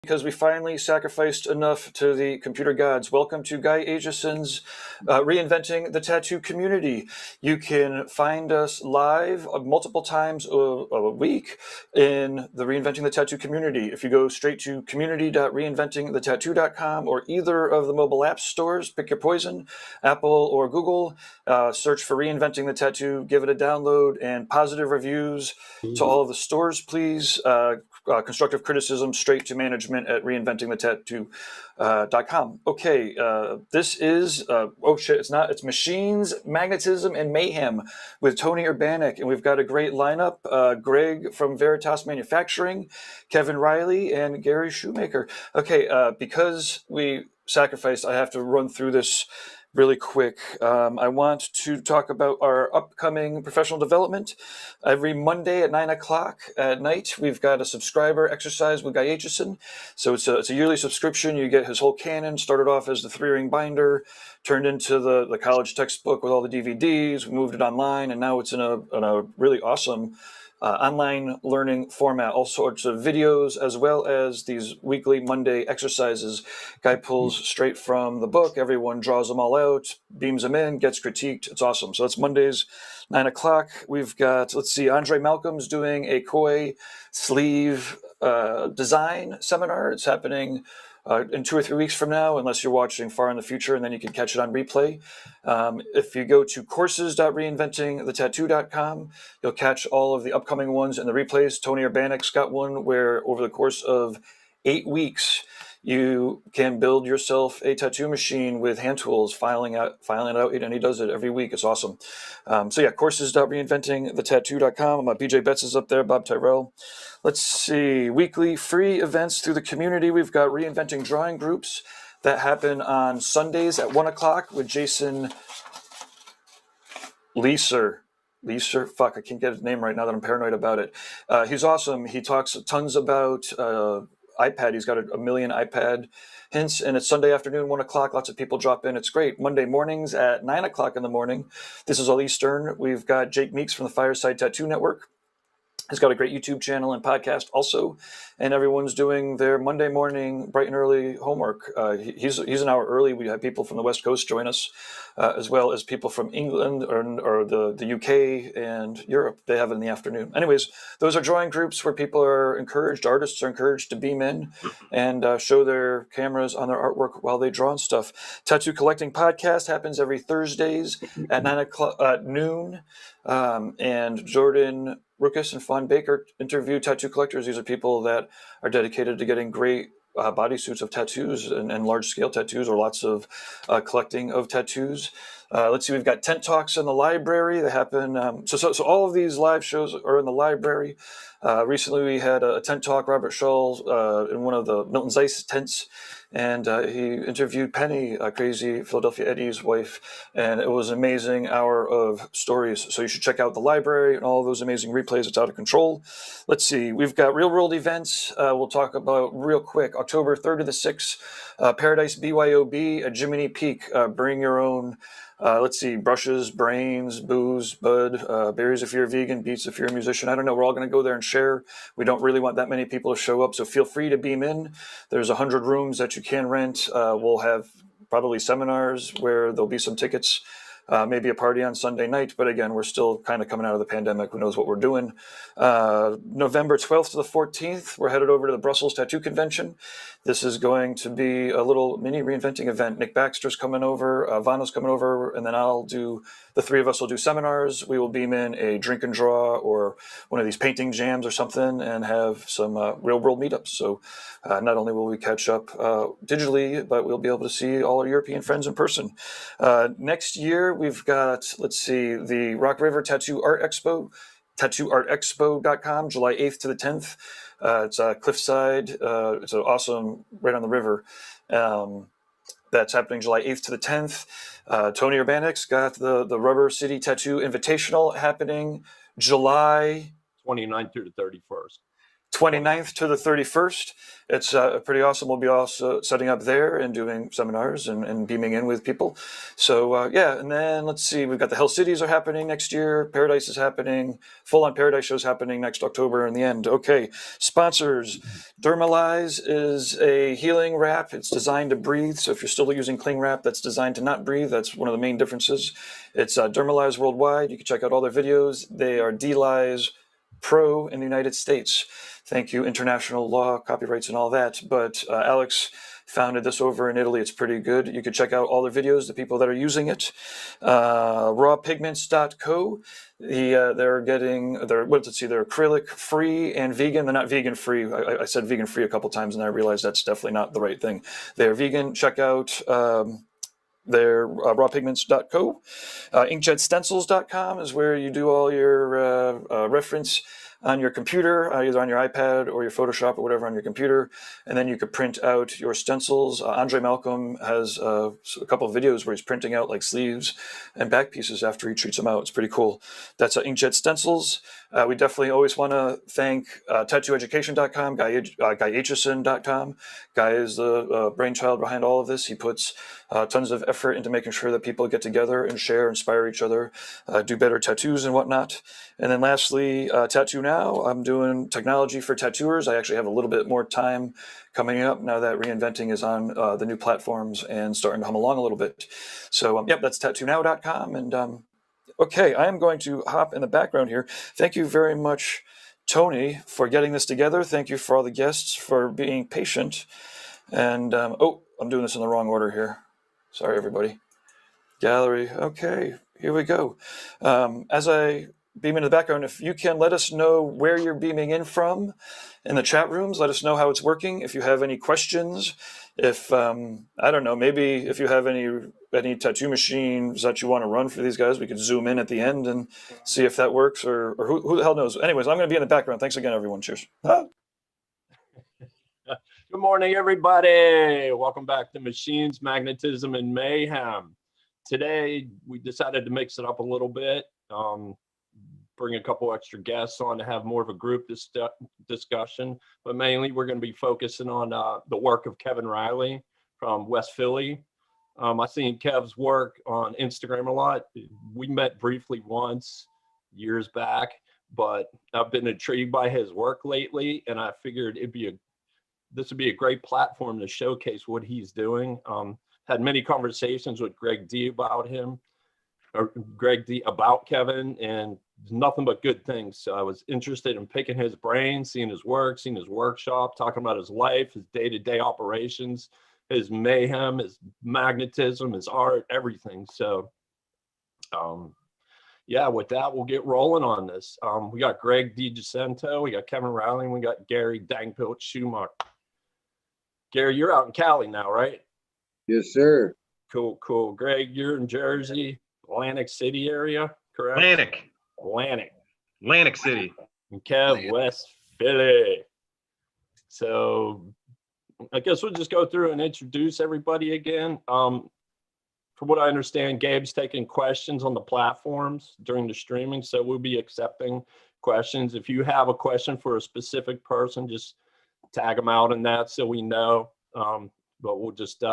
because we finally sacrificed enough to the computer gods. Welcome to Guy Aitchison's Reinventing the Tattoo Community. You can find us live multiple times a week in the Reinventing the Tattoo community. If you go straight to community.reinventingthetattoo.com or either of the mobile app stores, pick your poison, Apple or Google, search for Reinventing the Tattoo, give it a download, and positive reviews to all of the stores, please. Constructive criticism straight to management at reinventingthetattoo.com. Okay, this is, it's Machines, Magnetism, and Mayhem with Tony Urbanek, and we've got a great lineup. Greg from Veritas Manufacturing, Kevin Riley, and Gary Shoemaker. Okay, because we sacrificed, I have to run through this really quick. I want to talk about our upcoming professional development. Every Monday at 9 o'clock at night, we've got a subscriber exercise with Guy Aitchison. So it's a yearly subscription. You get his whole canon, started off as the 3-ring binder, turned into the college textbook with all the DVDs. We moved it online, and now it's in a really awesome online learning format, all sorts of videos, as well as these weekly Monday exercises. Guy pulls straight from the book. Everyone draws them all out, beams them in, gets critiqued. It's awesome. So that's Mondays, 9 o'clock. We've got, Andre Malcolm's doing a koi sleeve design seminar. It's happening in 2 or 3 weeks from now, unless you're watching far in the future, and then you can catch it on replay. If you go to courses.reinventingthetattoo.com, you'll catch all of the upcoming ones and the replays. Tony Urbanek's got one where over the course of 8 weeks, you can build yourself a tattoo machine with hand tools, filing it out, and he does it every week. It's awesome. Courses.reinventingthetattoo.com. BJ Betts is up there, Bob Tyrell. Let's see, weekly free events through the community. We've got Reinventing Drawing Groups that happen on Sundays at 1 o'clock with Jason Leeser. Fuck, I can't get his name right now that I'm paranoid about it. He's awesome. He talks tons about iPad. He's got a million iPad hints, and it's Sunday afternoon, 1 o'clock. Lots of people drop in. It's great. Monday mornings at 9 o'clock in the morning. This is all Eastern. We've got Jake Meeks from the Fireside Tattoo Network. He's got a great YouTube channel and podcast also, and everyone's doing their Monday morning bright and early homework. He's an hour early. We have people from the West Coast join us, as well as people from England or the UK and Europe. They have it in the afternoon. Anyways, those are drawing groups where people are encouraged, artists are encouraged to beam in and show their cameras on their artwork while they draw and stuff. Tattoo Collecting Podcast happens every Thursdays at 9 o'clock noon, and Jordan Ruckus and Fawn Baker interview tattoo collectors. These are people that are dedicated to getting great bodysuits of tattoos and large-scale tattoos, or lots of collecting of tattoos. Let's see, we've got tent talks in the library that happen. So all of these live shows are in the library. Recently, we had a tent talk, Robert Scholl, in one of the Milton Zeiss tents, and he interviewed Penny, Crazy Philadelphia Eddie's wife, and it was an amazing hour of stories. So you should check out the library and all those amazing replays. It's out of control. Let's see, we've got real-world events we'll talk about real quick. October 3rd to the 6th, Paradise BYOB at Jiminy Peak. Bring your own brushes, brains, booze, bud, berries if you're a vegan, beats if you're a musician. I don't know. We're all going to go there and share. We don't really want that many people to show up, so feel free to beam in. There's 100 rooms that you can rent. We'll have probably seminars where there'll be some tickets, maybe a party on Sunday night. But again, we're still kind of coming out of the pandemic. Who knows what we're doing? November 12th to the 14th, we're headed over to the Brussels Tattoo Convention. This is going to be a little mini reinventing event. Nick Baxter's coming over, Vano's coming over, and then the three of us will do seminars. We will beam in a drink and draw or one of these painting jams or something and have some real world meetups. So not only will we catch up digitally, but we'll be able to see all our European friends in person. Next year, we've got, the Rock River Tattoo Art Expo, tattooartexpo.com, July 8th to the 10th. It's Cliffside. It's awesome, right on the river. That's happening July 8th to the 10th. Tony Urbanek's got the Rubber City Tattoo Invitational happening July 29th through the 31st. 29th to the 31st. It's pretty awesome. We'll be also setting up there and doing seminars and beaming in with people. So yeah, and then let's see, we've got the Hell Cities are happening next year. Paradise is happening. Full On Paradise show's happening next October in the end. Okay, sponsors. Dermalize is a healing wrap. It's designed to breathe. So if you're still using cling wrap that's designed to not breathe, that's one of the main differences. It's Dermalize worldwide. You can check out all their videos. They are DLize Pro in the United States. Thank you, international law, copyrights, and all that. But Alex founded this over in Italy. It's pretty good. You can check out all their videos, the people that are using it. Rawpigments.co. They're getting they're acrylic free and vegan. They're not vegan free. I said vegan free a couple times, and I realized that's definitely not the right thing. They're vegan. Check out their rawpigments.co. Inkjetstencils.com is where you do all your reference on your computer, either on your iPad or your Photoshop or whatever on your computer, and then you could print out your stencils. Andre Malcolm has a couple of videos where he's printing out like sleeves and back pieces after he treats them out. It's pretty cool. That's Inkjet Stencils. We definitely always want to thank tattooeducation.com, GuyAitchison.com. Guy is the brainchild behind all of this. He puts tons of effort into making sure that people get together and share, inspire each other, do better tattoos and whatnot. And then lastly, Tattoo Now. I'm doing technology for tattooers. I actually have a little bit more time coming up now that reinventing is on the new platforms and starting to hum along a little bit. So yep, that's tattoonow.com. And okay, I am going to hop in the background here. Thank you very much, Tony, for getting this together. Thank you for all the guests for being patient. And oh, I'm doing this in the wrong order here. Sorry, everybody. Gallery. Okay, here we go. As I beam into the background, if you can let us know where you're beaming in from in the chat rooms, let us know how it's working. If you have any questions, if I don't know, maybe if you have any tattoo machines that you want to run for these guys, we could zoom in at the end and see if that works, or who the hell knows. Anyways, I'm going to be in the background. Thanks again, everyone. Cheers. Good morning, everybody. Welcome back to Machines, Magnetism, and Mayhem. Today, we decided to mix it up a little bit, bring a couple extra guests on to have more of a group discussion, but mainly we're going to be focusing on the work of Kevin Riley from West Philly. I've seen Kev's work on Instagram a lot. We met briefly once years back, but I've been intrigued by his work lately, and I figured this would be a great platform to showcase what he's doing. Had many conversations with Greg D about Kevin, and nothing but good things. So I was interested in picking his brain, seeing his work, seeing his workshop, talking about his life, his day-to-day operations, his mayhem, his magnetism, his art, everything. So yeah, with that, we'll get rolling on this. We got Greg DiGiacinto, we got Kevin Riley, and we got Gary Dangpilt Schumacher. Gary, you're out in Cali now, right? Yes, sir. Cool. Greg, you're in Jersey, Atlantic City area, correct? Atlantic City. And Kev, West Philly. So I guess we'll just go through and introduce everybody again. From what I understand, Gabe's taking questions on the platforms during the streaming, so we'll be accepting questions. If you have a question for a specific person, just tag them out in that so we know. But we'll just,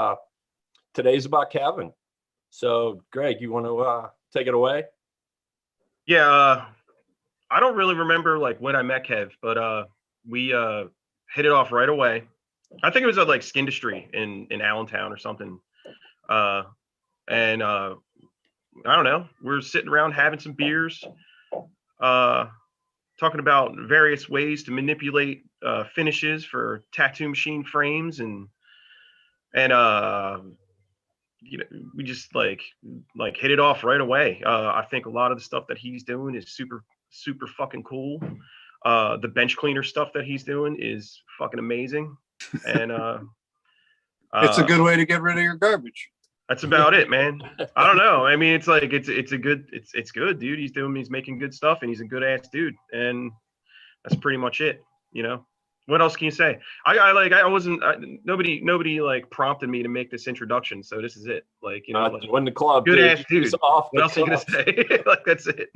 today's about Kevin. So Greg, you want to take it away? Yeah, I don't really remember like when I met Kev, but we hit it off right away. I think it was at like Skindustry in Allentown or something. And I don't know, we're sitting around having some beers, talking about various ways to manipulate finishes for tattoo machine frames, and you know, we just like hit it off right away. I think a lot of the stuff that he's doing is super fucking cool. The bench cleaner stuff that he's doing is fucking amazing, and it's a good way to get rid of your garbage. That's about it, man. I don't know. I mean, it's like it's good, dude. He's making good stuff, and he's a good ass dude, and that's pretty much it. You know, what else can you say? Nobody like prompted me to make this introduction, so this is it. Like, you know, like, when the club, good ass dude. What else are you gonna say? Like, that's it.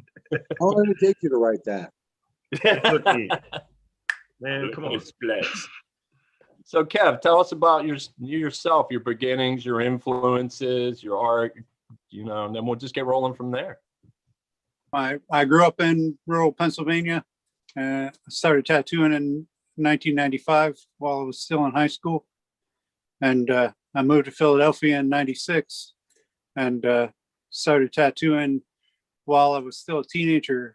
How long did it take you to write that? It took me Man, come on. Splits. So Kev, tell us about yourself, your beginnings, your influences, your art, and then we'll just get rolling from there. I grew up in rural Pennsylvania. I started tattooing in 1995 while I was still in high school. And I moved to Philadelphia in 96 and started tattooing while I was still a teenager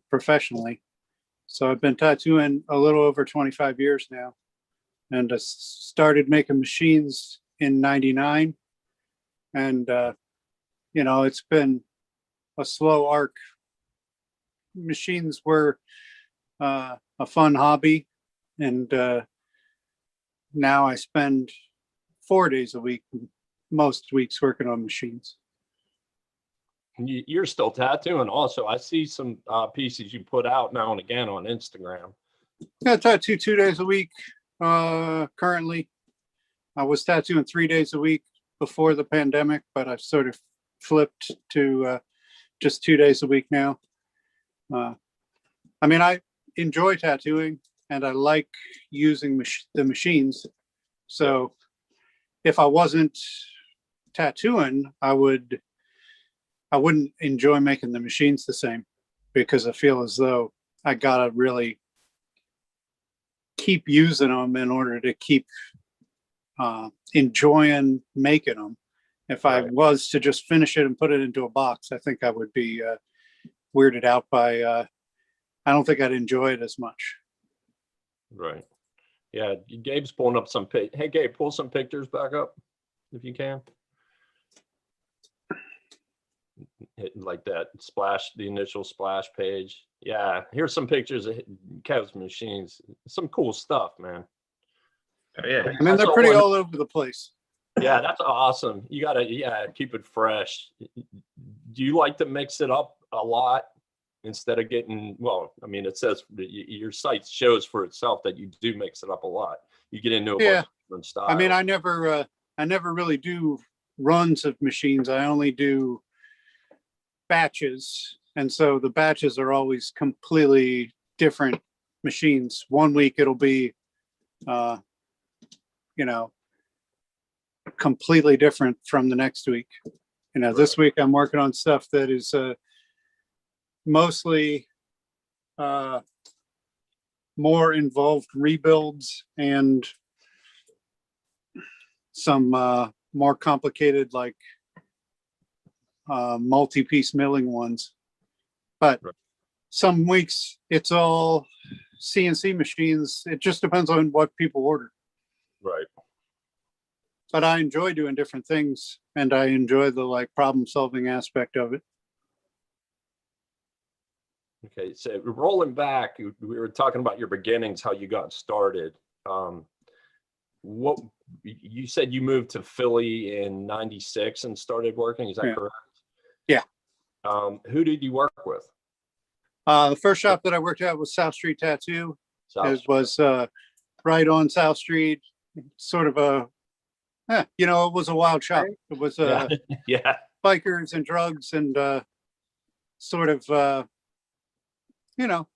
professionally. So I've been tattooing a little over 25 years now. And I started making machines in 99. And, it's been a slow arc. Machines were a fun hobby. And now I spend 4 days a week, most weeks, working on machines. You're still tattooing also. I see some pieces you put out now and again on Instagram. I tattoo 2 days a week currently. I was tattooing 3 days a week before the pandemic, but I've sort of flipped to just 2 days a week now. I enjoy tattooing and I like using the machines. So if I wasn't tattooing, I wouldn't enjoy making the machines the same, because I feel as though I gotta really keep using them in order to keep enjoying making them. If I was to just finish it and put it into a box, I think I would be weirded out by, I don't think I'd enjoy it as much. Right. Yeah. Gabe's pulling up some. Hey, Gabe, pull some pictures back up if you can. Like that splash, the initial splash page. Yeah. Here's some pictures of Kev's machines. Some cool stuff, man. Oh, yeah. They're pretty all over the place. Yeah, that's awesome. You gotta, keep it fresh. Do you like to mix it up a lot instead of getting? Well, it says your site shows for itself that you do mix it up a lot. You get into a bunch of different styles. I never really do runs of machines. I only do batches, and so the batches are always completely different machines. 1 week it'll be, completely different from the next week. This week I'm working on stuff that is mostly more involved rebuilds and some more complicated, like multi-piece milling ones. But some weeks it's all CNC machines. It just depends on what people order. Right. But I enjoy doing different things, and I enjoy the problem solving aspect of it. Okay, so rolling back, we were talking about your beginnings, how you got started. What you said, you moved to Philly in '96 and started working. Is that correct? Yeah. Who did you work with? The first shop that I worked at was South Street Tattoo. It was right on South Street. Sort of it was a wild shop. It was bikers and drugs and it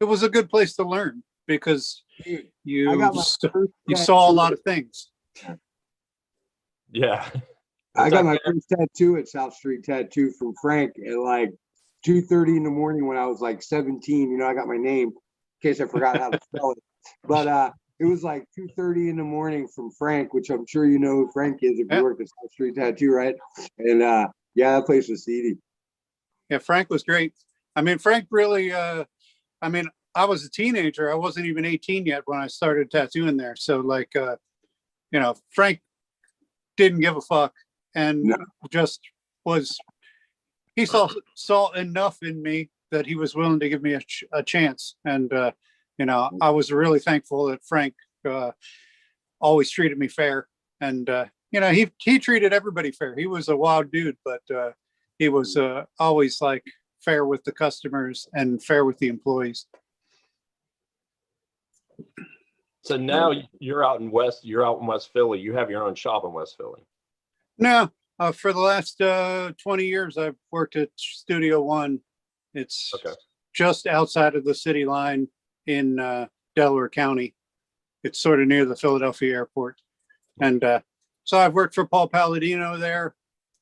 was a good place to learn, because you saw a lot of things. Yeah. I got my first tattoo at South Street Tattoo from Frank at like 2:30 in the morning when I was like 17. I got my name in case I forgot how to spell it. But it was like 2:30 in the morning from Frank, which I'm sure you know who Frank is if you worked at South Street Tattoo, right? And that place was seedy. Yeah, Frank was great. Frank really, I was a teenager. I wasn't even 18 yet when I started tattooing there. So Frank didn't give a fuck and just was, he saw enough in me that he was willing to give me a chance. And, I was really thankful that Frank always treated me fair. And, he treated everybody fair. He was a wild dude, but he was always fair with the customers and fair with the employees. So now you're out in West Philly. You have your own shop in West Philly. No, for the last 20 years, I've worked at Studio One. It's just outside of the city line in Delaware County. It's sort of near the Philadelphia airport. And so I've worked for Paul Palladino there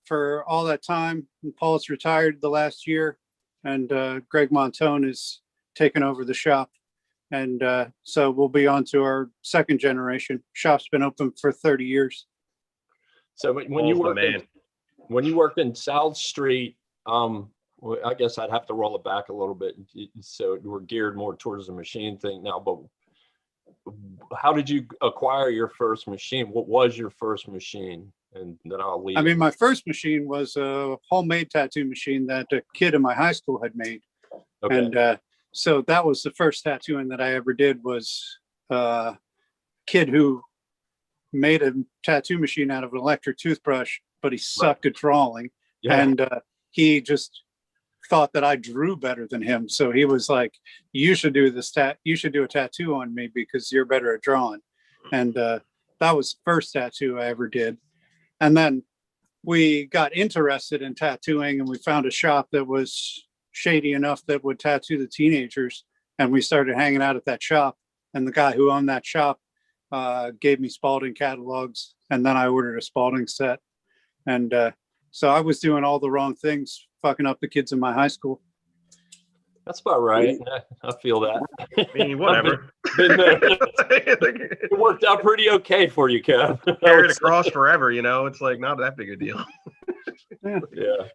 for all that time. And Paul's retired the last year, and Greg Montone is taken over the shop. And so we'll be on to our second generation. Shop's been open for 30 years. So when you worked in South Street, well, I guess I'd have to roll it back a little bit. So we're geared more towards the machine thing now, but how did you acquire your first machine? What was your first machine? And then I'll leave. I mean, my first machine was a homemade tattoo machine that a kid in my high school had made. Okay. And so that was the first tattooing that I ever did, was a kid who made a tattoo machine out of an electric toothbrush, but he sucked at drawing. Yeah. And he just thought that I drew better than him. So he was like, you should do this you should do a tattoo on me because you're better at drawing. And that was the first tattoo I ever did. And then we got interested in tattooing, and we found a shop that was shady enough that would tattoo the teenagers. And we started hanging out at that shop. And the guy who owned that shop gave me Spalding catalogs. And then I ordered a Spalding set. And so I was doing all the wrong things, fucking up the kids in my high school. That's about right. I feel that. I mean, whatever. Been there. It worked out pretty okay for you, Kev. Carry it across forever, you know. It's like not that big a deal. Yeah.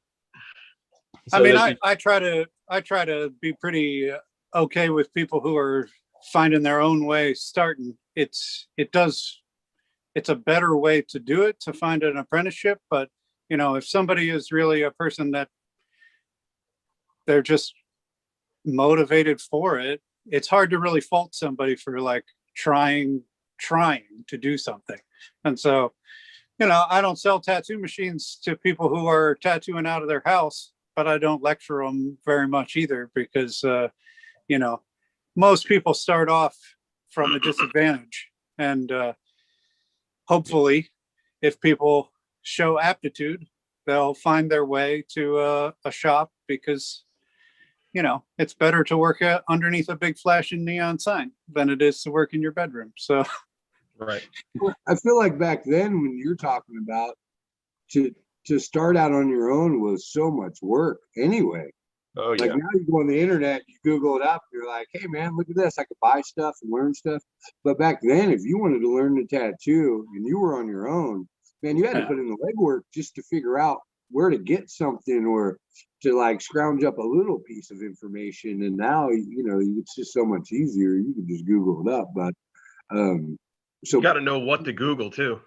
I mean, I try to be pretty okay with people who are finding their own way starting. It's a better way to do it, to find an apprenticeship. But, you know, if somebody is really a person that they're just motivated for it, it's hard to really fault somebody for like trying to do something. And so, you know, I don't sell tattoo machines to people who are tattooing out of their house, but I don't lecture them very much either, because, you know, most people start off from a disadvantage. And hopefully, if people show aptitude, they'll find their way to a shop, because, you know, it's better to work underneath a big flashing neon sign than it is to work in your bedroom. So, Right. I feel like back then, when you're talking about to start out on your own was so much work anyway. Oh, Like yeah. now you go on the internet, you Google it up, you're like, hey man, look at this. I could buy stuff and learn stuff. But back then, if you wanted to learn to tattoo and you were on your own, man, you had to put in the legwork just to figure out where to get something, or to like scrounge up a little piece of information. And now, you know, it's just so much easier. You can just Google it up. But so You got to know what to Google too.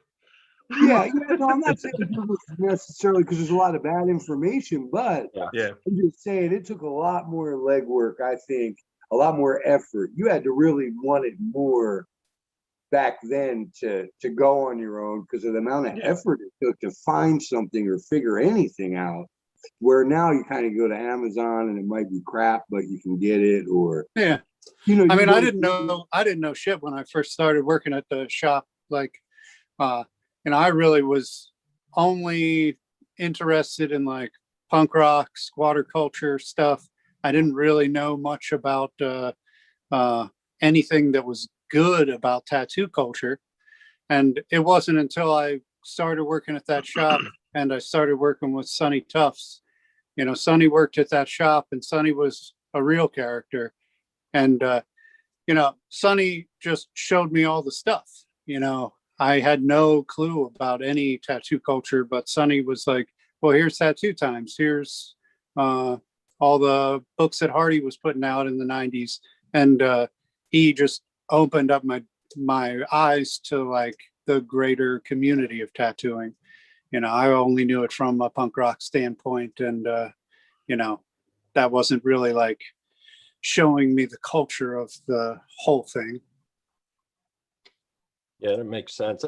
yeah, no, I'm not saying Google necessarily, because there's a lot of bad information, but Yeah. I'm just saying it took a lot more legwork, I think, a lot more effort. You had to really want it more back then to go on your own, because of the amount of effort it took to find something or figure anything out. Where now you kind of go to Amazon and it might be crap, but you can get it. Or yeah. You know, I mean, I didn't know shit when I first started working at the shop. Like, you know, I really was only interested in like punk rock, squatter culture stuff. I didn't really know much about anything that was good about tattoo culture. And it wasn't until I started working at that shop and I started working with Sonny Tufts. You know, Sonny worked at that shop, and Sonny was a real character. And, you know, Sonny just showed me all the stuff. You know, I had no clue about any tattoo culture, but Sonny was like, well, here's Tattoo Times. Here's all the books that Hardy was putting out in the 90s. And he just opened up my eyes to like the greater community of tattooing. You know, I only knew it from a punk rock standpoint. And, you know, that wasn't really like showing me the culture of the whole thing. Yeah, that makes sense.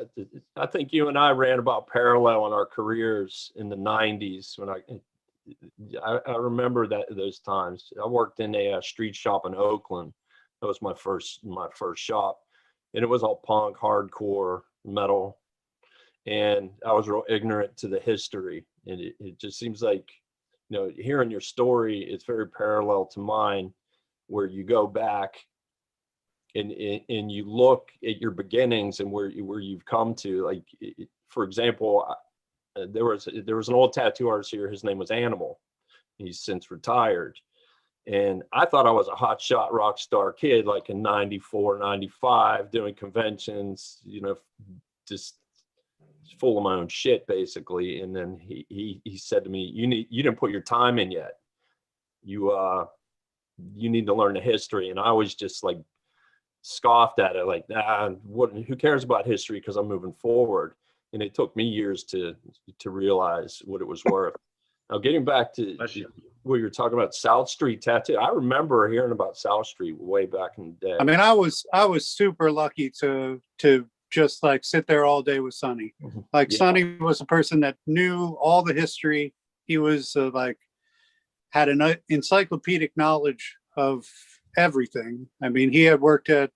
I think you and I ran about parallel in our careers in the 90s when I remember those times. I worked in a street shop in Oakland. That was my first shop, and it was all punk, hardcore, metal, and I was real ignorant to the history. And it just seems like, you know, hearing your story, it's very parallel to mine, where you go back and you look at your beginnings and where you've come to, like, for example, there was an old tattoo artist here. His name was Animal. He's since retired. And I thought I was a hotshot rock star kid, like in 94, 95, doing conventions, you know, just full of my own shit, basically. And then he said to me, you didn't put your time in yet. You need to learn the history. And I was just like scoffed at it, like, nah, who cares about history, because I'm moving forward. And it took me years to realize what it was worth. Now, getting back to what you're talking about, South Street tattoo. I remember hearing about South Street way back in the day. I mean, I was super lucky to just like sit there all day with Sonny. Like, Sonny was a person that knew all the history. He was like, had an encyclopedic knowledge of everything. I mean, he had worked at,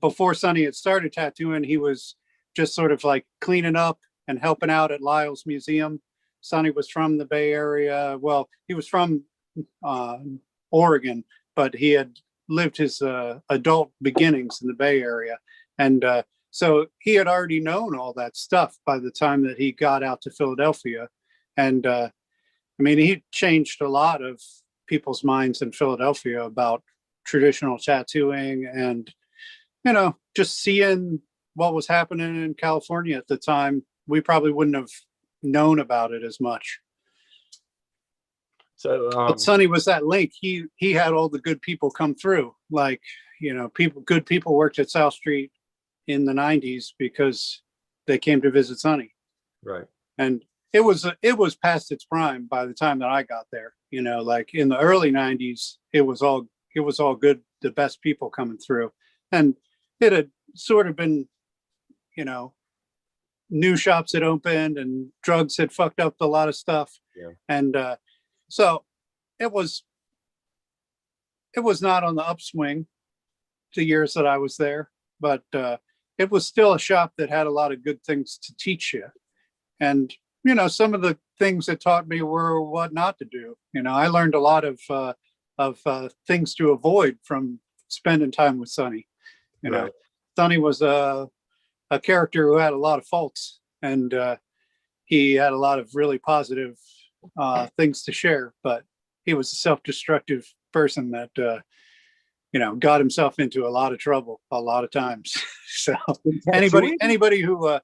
before Sonny had started tattooing, he was just sort of like cleaning up and helping out at Lyle's Museum. Sonny was from the Bay Area. Well, he was from Oregon, but he had lived his adult beginnings in the Bay Area. And so he had already known all that stuff by the time that he got out to Philadelphia. And I mean, he changed a lot of people's minds in Philadelphia about traditional tattooing, and, you know, just seeing what was happening in California at the time, we probably wouldn't have known about it as much. So but Sonny was that link. He had all the good people come through. Like, you know, good people worked at South Street in the 90s because they came to visit Sonny. Right. And it was past its prime by the time that I got there. You know, like in the early 90s, it was all good, the best people coming through. And it had sort of been, you know, new shops had opened and drugs had fucked up a lot of stuff. Yeah. And so it was not on the upswing the years that I was there, but it was still a shop that had a lot of good things to teach you. And, you know, some of the things that taught me were what not to do. You know, I learned a lot of things to avoid from spending time with Sonny. You know, Sonny was a character who had a lot of faults, and he had a lot of really positive things to share, but he was a self-destructive person that, you know, got himself into a lot of trouble a lot of times. So anybody who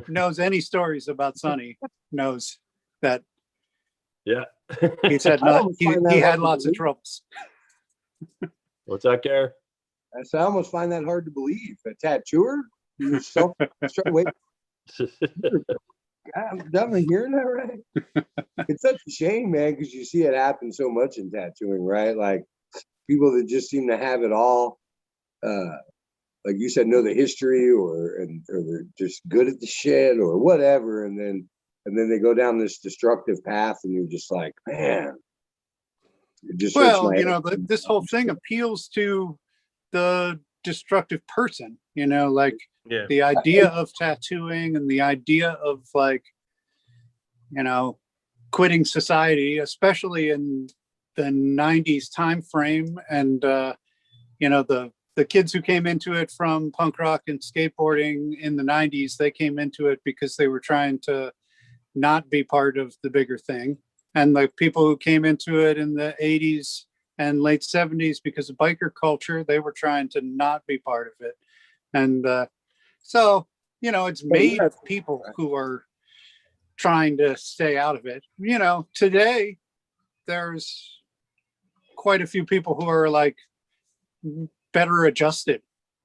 knows any stories about Sonny knows that. Yeah. he had lots of troubles. What's that, Gary? I almost find that hard to believe. A tattooer? You're wait. I'm definitely hearing that right. It's such a shame, man, because you see it happen so much in tattooing, right? Like people that just seem to have it all, like you said, know the history, or they're just good at the shit or whatever, and then they go down this destructive path, and you're just like, man. It just you know, this whole thing appeals to the destructive person, you know, like the idea of tattooing and the idea of, like, you know, quitting society, especially in the 90s time frame. And you know, the kids who came into it from punk rock and skateboarding in the 90s, they came into it because they were trying to not be part of the bigger thing. And the people who came into it in the 80s and late 70s because of biker culture, they were trying to not be part of it. And so, you know, it's made people who are trying to stay out of it. You know, today there's quite a few people who are like better adjusted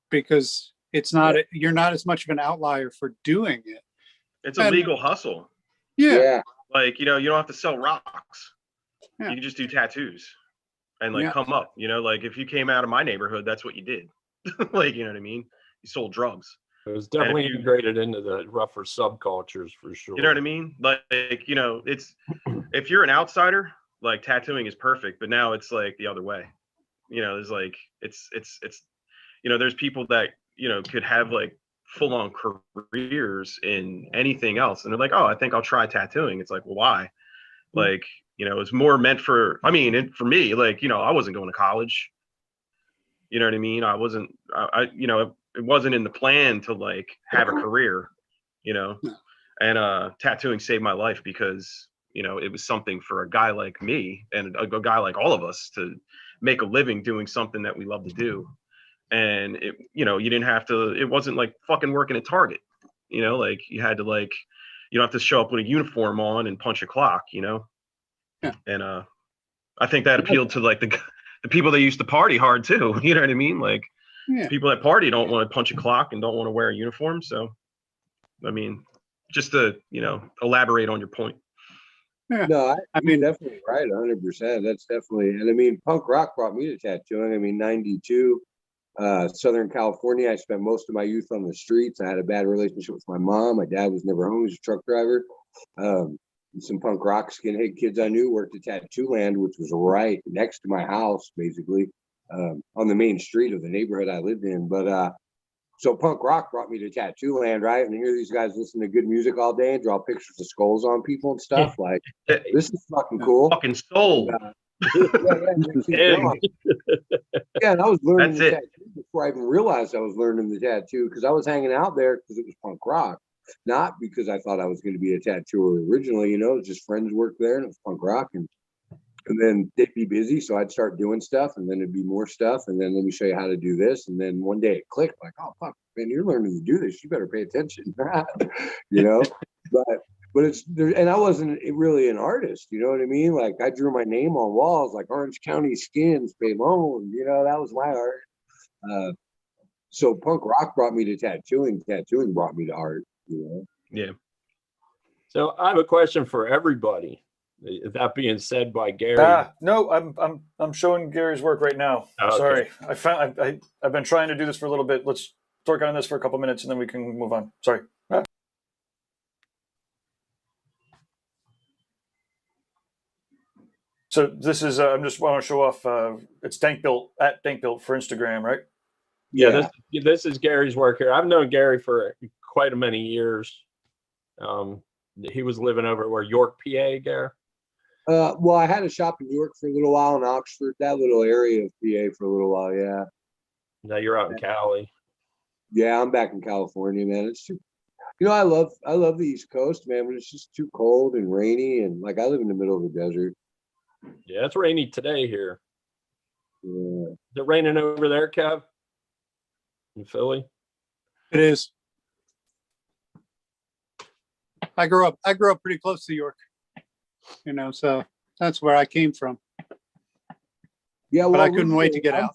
because it's not, you're not as much of an outlier for doing it. It's a legal hustle. Yeah. Like, you know, you don't have to sell rocks. Yeah. You can just do tattoos and like come up, you know, like if you came out of my neighborhood, that's what you did. Like, you know what I mean? You sold drugs. It was definitely integrated into the rougher subcultures for sure. You know what I mean? Like, you know, it's, if you're an outsider, like tattooing is perfect, but now it's like the other way. You know, there's like, it's, you know, there's people that, you know, could have like full-on careers in anything else, and they're like, oh, I think I'll try tattooing. It's like, well, why? Like, you know, it's more meant for, I mean, for me, like, you know, I wasn't going to college. You know what I mean? I wasn't, you know, it wasn't in the plan to like have a career, you know, and tattooing saved my life because, you know, it was something for a guy like me and a guy like all of us to make a living doing something that we love to do. And it, you know, you didn't have to, it wasn't like fucking working at Target, you know, like you had to like, you don't have to show up with a uniform on and punch a clock, you know? Yeah. And I think that appealed to like the people that used to party hard too. You know what I mean? Like Yeah. people that party don't want to punch a clock and don't want to wear a uniform. So, I mean, just to, you know, elaborate on your point. Yeah. No, I mean, definitely right, 100%. That's definitely, and I mean, punk rock brought me to tattooing. I mean, 92, Southern California. I spent most of my youth on the streets. I had a bad relationship with my mom. My dad was never home. He was a truck driver. Some punk rock skinhead kids I knew worked at Tattoo Land, which was right next to my house, basically, on the main street of the neighborhood I lived in. But so punk rock brought me to Tattoo Land, right? And here these guys listen to good music all day and draw pictures of skulls on people and stuff. Like, this is fucking cool. Fucking soul. Yeah, and I was learning That's the it. tattoo before I even realized I was learning the tattoo, because I was hanging out there because it was punk rock, not because I thought I was going to be a tattooer originally. You know, it was just friends worked there and it was punk rock, and then they'd be busy, so I'd start doing stuff, and then it'd be more stuff, and then let me show you how to do this, and then one day it clicked, like, oh fuck, man, you're learning to do this, you better pay attention. You know, but it's there, and I wasn't really an artist, you know what I mean? Like I drew my name on walls, like Orange County Skins, Paymon, you know, that was my art. So punk rock brought me to tattooing. Tattooing brought me to art, you know. Yeah. So I have a question for everybody. That being said by Gary. No, I'm showing Gary's work right now. Okay. Sorry, I've been trying to do this for a little bit. Let's work on this for a couple minutes and then we can move on. Sorry. So this is I'm just want to show off. It's Dankbuilt at Dankbuilt for Instagram, right? Yeah, this is Gary's work here. I've known Gary for quite a many years. He was living over where York, PA, Gary. Well, I had a shop in York for a little while, in Oxford, that little area of PA for a little while. Yeah. Now you're out in Cali. Yeah, I'm back in California, man. It's too, you know, I love the East Coast, man, but it's just too cold and rainy, and like I live in the middle of the desert. Yeah, it's rainy today here. Yeah. Is it raining over there, Kev? In Philly? it is. I grew up pretty close to York, you know, so that's where I came from. Yeah, well, But I couldn't wait to get out.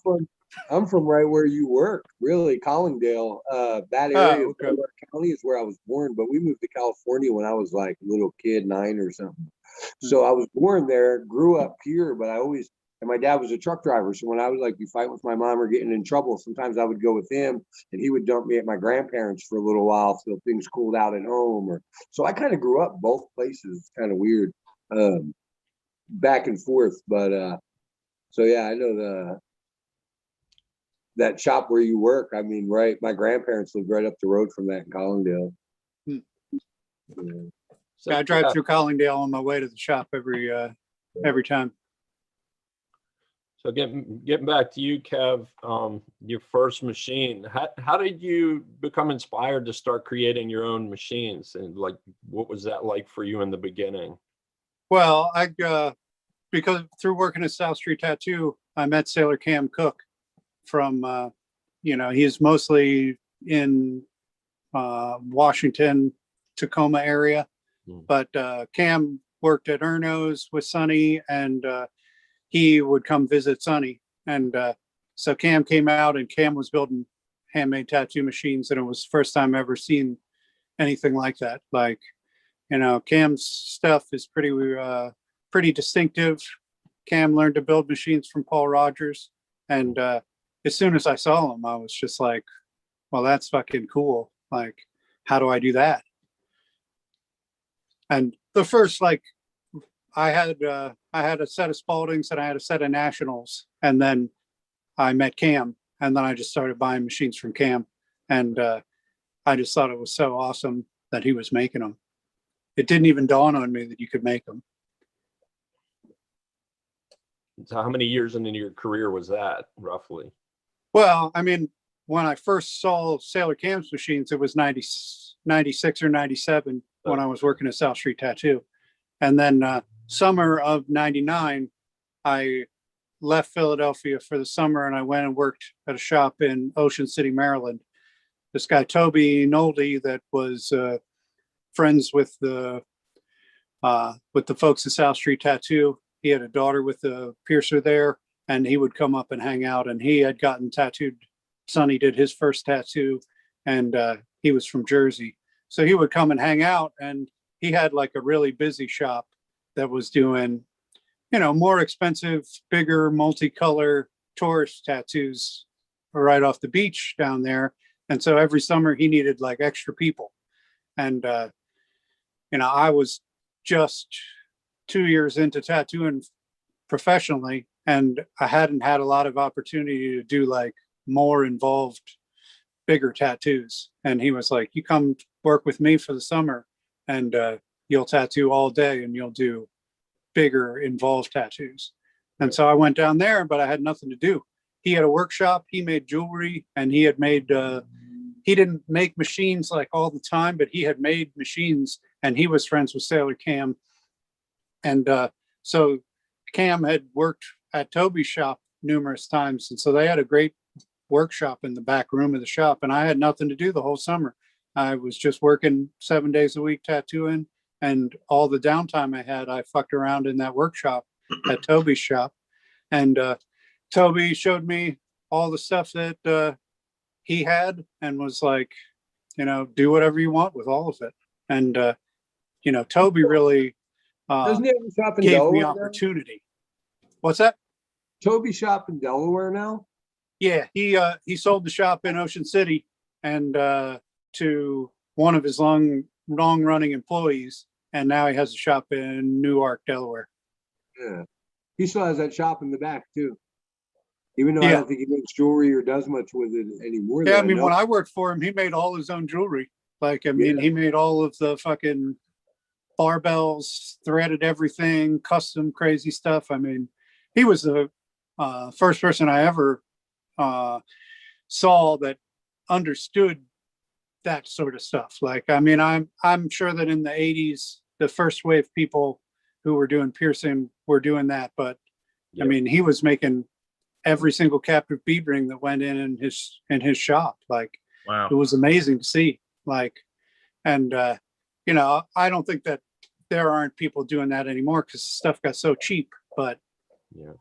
I'm from right where you work, really, Collingdale. That area of Delaware County is where I was born, but we moved to California when I was like a little kid, 9 or something. So I was born there, grew up here, but and my dad was a truck driver. So when I would like be fighting with my mom or getting in trouble, sometimes I would go with him and he would dump me at my grandparents for a little while till things cooled out at home. So I kind of grew up both places. It's kind of weird, back and forth. But so yeah, I know that shop where you work. I mean, right, my grandparents lived right up the road from that in Collingdale. Yeah. So, I drive through Collingdale on my way to the shop every time. So getting back to you, Kev, your first machine. How did you become inspired to start creating your own machines? And like, what was that like for you in the beginning? Well, because through working at South Street Tattoo, I met Sailor Cam Cook from, you know, he's mostly in Washington, Tacoma area, but Cam worked at Erno's with Sonny, and he would come visit Sonny. And so Cam came out, and Cam was building handmade tattoo machines, and it was the first time I ever seen anything like that. Like, you know, Cam's stuff is pretty distinctive. Cam learned to build machines from Paul Rogers, and as soon as I saw him, I was just like, well, that's fucking cool. Like, how do I do that? And the first, like, I had a set of Spaldings and I had a set of Nationals, and then I met Cam, and then I just started buying machines from Cam, and I just thought it was so awesome that he was making them. It didn't even dawn on me that you could make them. So how many years into your career was that, roughly? Well, I mean, when I first saw Sailor Cam's machines, it was 96 or 97 when I was working at South Street Tattoo. And then summer of 99, I left Philadelphia for the summer and I went and worked at a shop in Ocean City, Maryland. This guy, Toby Noldy, that was friends with the folks at South Street Tattoo. He had a daughter with a piercer there, and he would come up and hang out. And he had gotten tattooed. Sonny did his first tattoo, and he was from Jersey. So he would come and hang out, and he had like a really busy shop that was doing, you know, more expensive, bigger, multicolor tourist tattoos right off the beach down there. And so every summer he needed like extra people. And, you know, I was just 2 years into tattooing professionally, and I hadn't had a lot of opportunity to do like more involved, bigger tattoos. And he was like, you come work with me for the summer and you'll tattoo all day and you'll do bigger involved tattoos. And so I went down there, but I had nothing to do. He had a workshop, he made jewelry, and he had made, he didn't make machines like all the time, but he had made machines, and he was friends with Sailor Cam. And so Cam had worked at Toby's shop numerous times. And so they had a great workshop in the back room of the shop, and I had nothing to do the whole summer. I was just working 7 days a week tattooing, and all the downtime I had, I fucked around in that workshop at Toby's shop. And Toby showed me all the stuff that he had and was like, you know, do whatever you want with all of it. And, you know, Toby really Doesn't he have a shop in gave me Delaware now? opportunity. What's that? Toby shop in Delaware now? Yeah, he sold the shop in Ocean City and to one of his long running employees, and now he has a shop in Newark, Delaware. Yeah. He still has that shop in the back too. Even though I Yeah. don't think he makes jewelry or does much with it anymore. Yeah, that I mean, know. when I worked for him, he made all his own jewelry. Like, I mean, he made all of the fucking barbells, threaded everything, custom crazy stuff. I mean, he was the first person I ever saw that understood that sort of stuff. Like, I mean, I'm sure that in the 80s, the first wave people who were doing piercing were doing that. But I mean, he was making every single captive bead ring that went in his shop. Like, Wow. it was amazing to see. Like, and you know, I don't think that there aren't people doing that anymore because stuff got so cheap. But Yeah.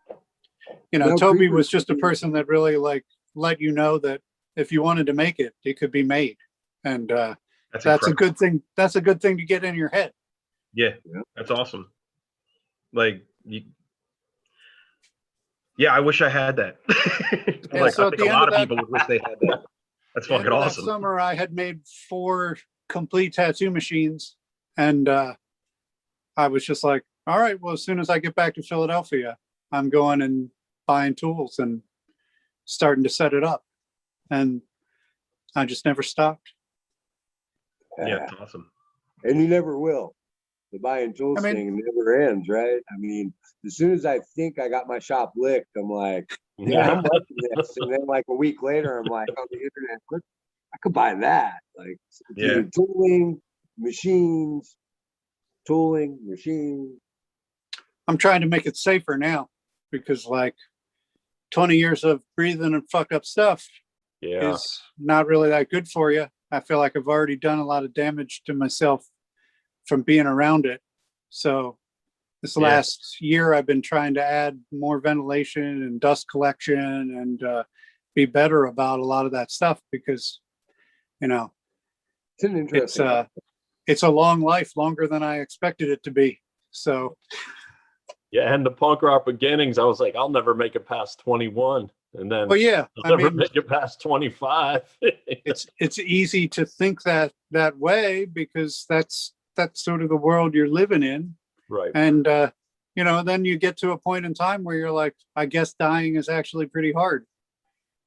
you know, No, Toby Creeper- was just a person that really like let you know that if you wanted to make it, it could be made. And that's a incredible. good thing. That's a good thing to get in your head. Yeah, Yeah. that's awesome. Like, yeah, I wish I had that. Yeah, Like, so I at think the a end lot of of that- people would wish they had that. That's End fucking of that awesome. summer, I had made 4 complete tattoo machines, and I was just like, all right, well, as soon as I get back to Philadelphia, I'm going and buying tools and starting to set it up. And I just never stopped. Yeah, it's awesome. And you never will. The buying tools I mean- thing never ends, right? I mean, as soon as I think I got my shop licked, I'm like, yeah, I'm liking this. And then like a week later, I'm like on the internet, look, I could buy that. Like, it's Yeah. either tooling, machines, tooling, machines. I'm trying to make it safer now because like 20 years of breathing and fucked up stuff Yeah. is not really that good for you. I feel like I've already done a lot of damage to myself from being around it. So this Yeah. last year, I've been trying to add more ventilation and dust collection and be better about a lot of that stuff because, you know, It's an interesting. it's a long life, longer than I expected it to be. So Yeah. And the punk rock beginnings, I was like, I'll never make it past 21. And then but yeah, I'll I never mean, make it past 25. it's easy to think that way because that's sort of the world you're living in. Right. And you know, then you get to a point in time where you're like, I guess dying is actually pretty hard.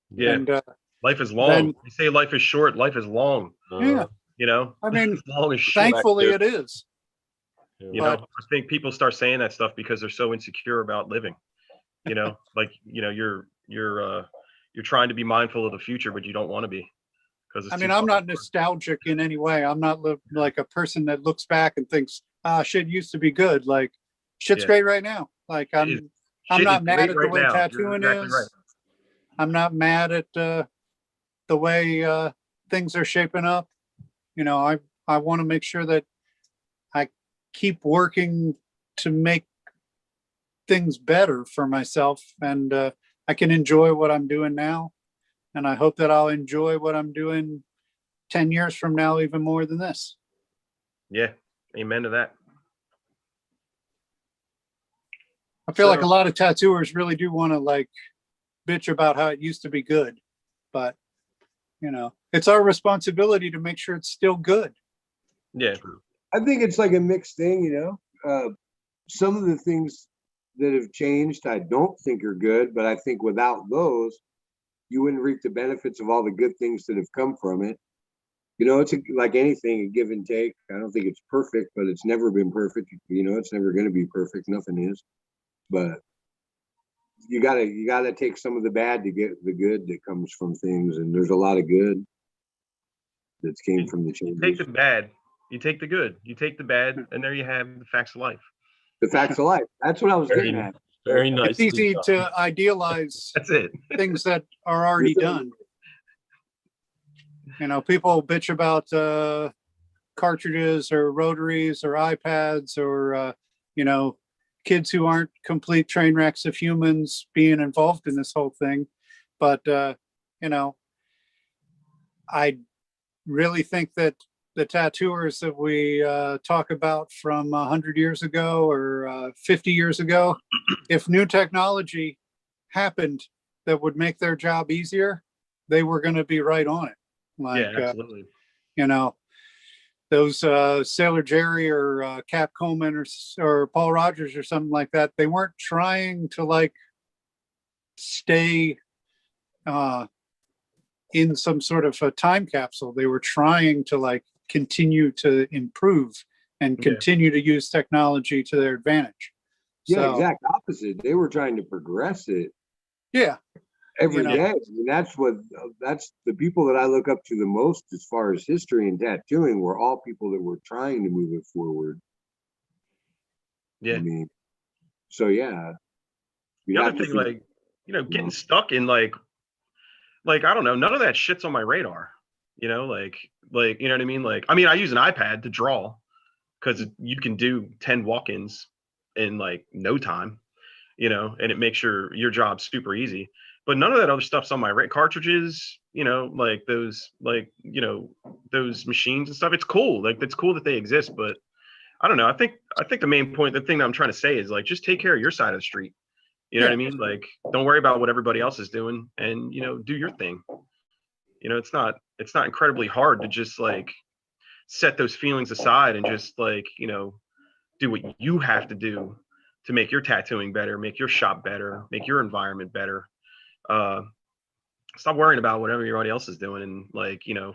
Yeah. And Life is long. then- You say life is short, life is long. yeah, You know, I mean, it's long as shit. thankfully it is. You know, I think people start saying that stuff because they're so insecure about living. You know, like, you know, your you're trying to be mindful of the future, but you don't want to be, because I mean, I'm not nostalgic in any way. I'm not like a person that looks back and thinks, ah, shit used to be good. Like, shit's great right now. Like, I'm not mad at the way tattooing is. I'm not mad at the way things are shaping up. You know, I want to make sure that I keep working to make things better for myself, and I can enjoy what I'm doing now. And I hope that I'll enjoy what I'm doing 10 years from now, even more than this. Yeah. Amen to that. I feel like a lot of tattooers really do want to like bitch about how it used to be good, but you know, it's our responsibility to make sure it's still good. Yeah. I think it's like a mixed thing, you know. Some of the things that have changed, I don't think are good, but I think without those, you wouldn't reap the benefits of all the good things that have come from it. You know, it's like anything, a give and take. I don't think it's perfect, but it's never been perfect. You know, it's never going to be perfect. Nothing is. But you gotta take some of the bad to get the good that comes from things, and there's a lot of good that came from the changes. You take the bad, you take the good, you take the bad, and there you have the facts of life. The facts of life. That's what I was getting at. Very nice. It's easy to idealize That's it. things that are already done. You know, people bitch about cartridges or rotaries or iPads or, you know, kids who aren't complete train wrecks of humans being involved in this whole thing. But, you know, I really think that the tattooers that we talk about from 100 years ago or 50 years ago, if new technology happened that would make their job easier, they were going to be right on it. Like, yeah, absolutely. You know, those Sailor Jerry or Cap Coleman or Paul Rogers or something like that, they weren't trying to like stay in some sort of a time capsule. They were trying to like continue to improve and continue to use technology to their advantage. Yeah, so, exact opposite. They were trying to progress it. Yeah. Every day. I mean, that's the people that I look up to the most as far as history and tattooing were all people that were trying to move it forward. Yeah. I mean, so yeah. The other thing, like, you know, getting stuck in like I don't know, none of that shit's on my radar. You know, like you know what I mean? Like, I mean, I use an iPad to draw because you can do 10 walk-ins in like no time, you know, and it makes your job super easy. But none of that other stuff's on my cartridges, you know, like those, like, you know, those machines and stuff. It's cool. Like, it's cool that they exist, but I don't know. I think the main point, the thing that I'm trying to say is like, just take care of your side of the street. You know what I mean? Like, don't worry about what everybody else is doing, and, you know, do your thing. You know, it's not incredibly hard to just like set those feelings aside and just like, you know, do what you have to do to make your tattooing better, make your shop better, make your environment better. Stop worrying about what everybody else is doing. And like, you know,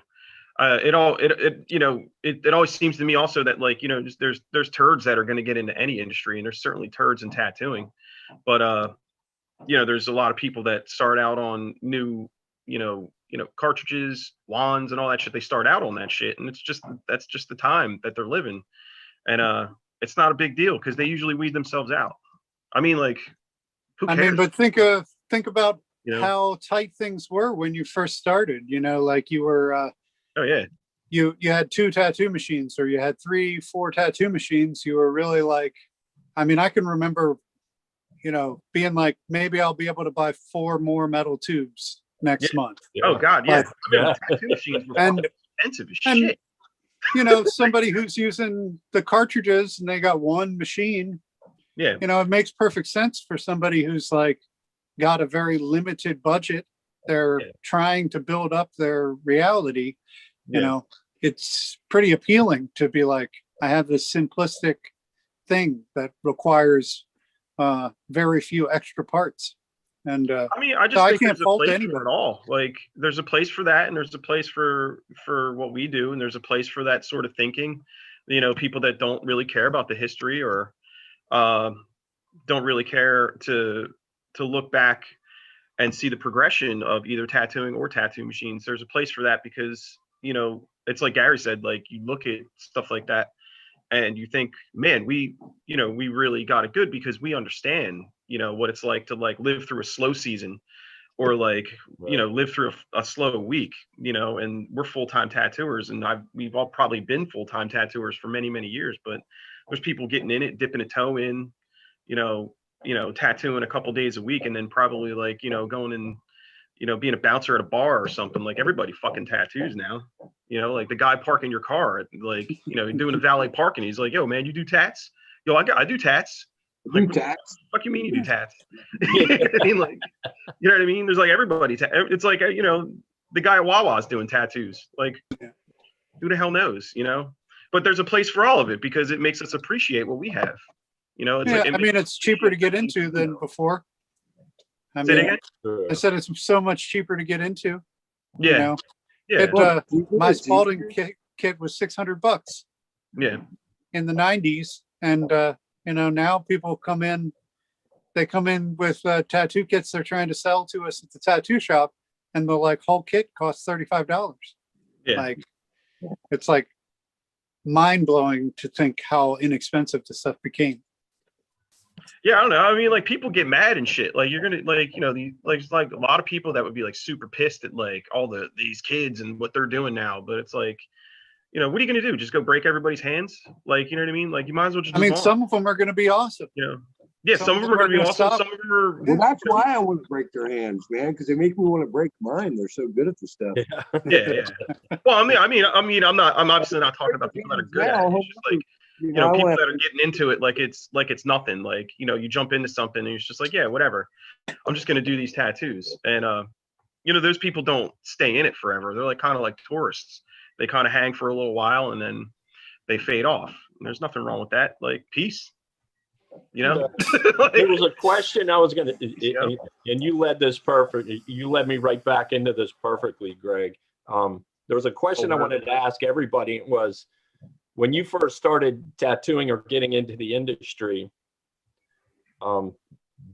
it always seems to me also that like, you know, just there's turds that are going to get into any industry, and there's certainly turds in tattooing, but you know, there's a lot of people that start out on new, you know, cartridges, wands and all that shit. They start out on that shit, and that's just the time that they're living. And it's not a big deal because they usually weed themselves out. I mean, like, who cares? I mean, but think about, you know, how tight things were when you first started. You know, like you were oh yeah, you had 2 tattoo machines, or you had 3, 4 tattoo machines. You were really like, I mean, I can remember, you know, being like, maybe I'll be able to buy 4 more metal tubes next month. Yeah. Oh God, yeah. But, tattoo machines were expensive as shit. You know, somebody who's using the cartridges and they got 1 machine. Yeah. You know, it makes perfect sense for somebody who's like got a very limited budget. They're trying to build up their reality. You know, it's pretty appealing to be like, I have this simplistic thing that requires very few extra parts. And I mean, I just so think I can't there's a fault place anybody. for it all. Like, there's a place for that, and there's a place for what we do, and there's a place for that sort of thinking. You know, people that don't really care about the history, or don't really care to look back and see the progression of either tattooing or tattoo machines. There's a place for that because, you know, it's like Gary said, like you look at stuff like that and you think, man, we really got it good because we understand, you know, what it's like to like live through a slow season or like, you know, live through a slow week, you know, and we're full-time tattooers and we've all probably been full-time tattooers for many, many years, but there's people getting in it, dipping a toe in, you know, tattooing a couple days a week and then probably like, you know, going and, you know, being a bouncer at a bar or something. Like everybody fucking tattoos now, you know, like the guy parking your car, like, you know, doing a valet parking. He's like, yo, man, you do tats? Yo, I do tats. Like, what the fuck you mean you do tats? I mean, like, you know what I mean? There's like everybody. It's like, you know, the guy at Wawa's doing tattoos. Like, who the hell knows, you know? But there's a place for all of it because it makes us appreciate what we have. You know, it's Yeah, like, I mean, it's cheaper to get into than before. I say it mean, again? I said it's so much cheaper to get into. Yeah. You know? Yeah. My Spalding kit was $600 Yeah. in the 90s. And, you know, now people come in with tattoo kits they're trying to sell to us at the tattoo shop. And the like whole kit costs $35. Yeah. Like, it's like mind blowing to think how inexpensive the stuff became. Yeah, I don't know. I mean, like people get mad and shit. Like you're gonna like, you know, like a lot of people that would be like super pissed at like all these kids and what they're doing now. But it's like, you know, what are you gonna do? Just go break everybody's hands? Like, you know what I mean? Like you might as well just. I mean, move on. some of them are going to be awesome. You know, yeah, some of them are gonna be awesome. Some of them are. Well, that's why I want to break their hands, man, because they make me want to break mine. They're so good at the stuff. Yeah. Well, I mean, I'm obviously not talking about people that are good at it. It's just like, you know, people that are getting into it like it's nothing. Like, you know, you jump into something and it's just like, yeah, whatever. I'm just gonna do these tattoos. And you know, those people don't stay in it forever. They're like kind of like tourists. They kind of hang for a little while and then they fade off. And there's nothing wrong with that. Like, peace. You know, like, there was a question I was gonna, and you led this perfect. You led me right back into this perfectly, Greg. There was a question I wanted to ask everybody. It was, when you first started tattooing or getting into the industry, do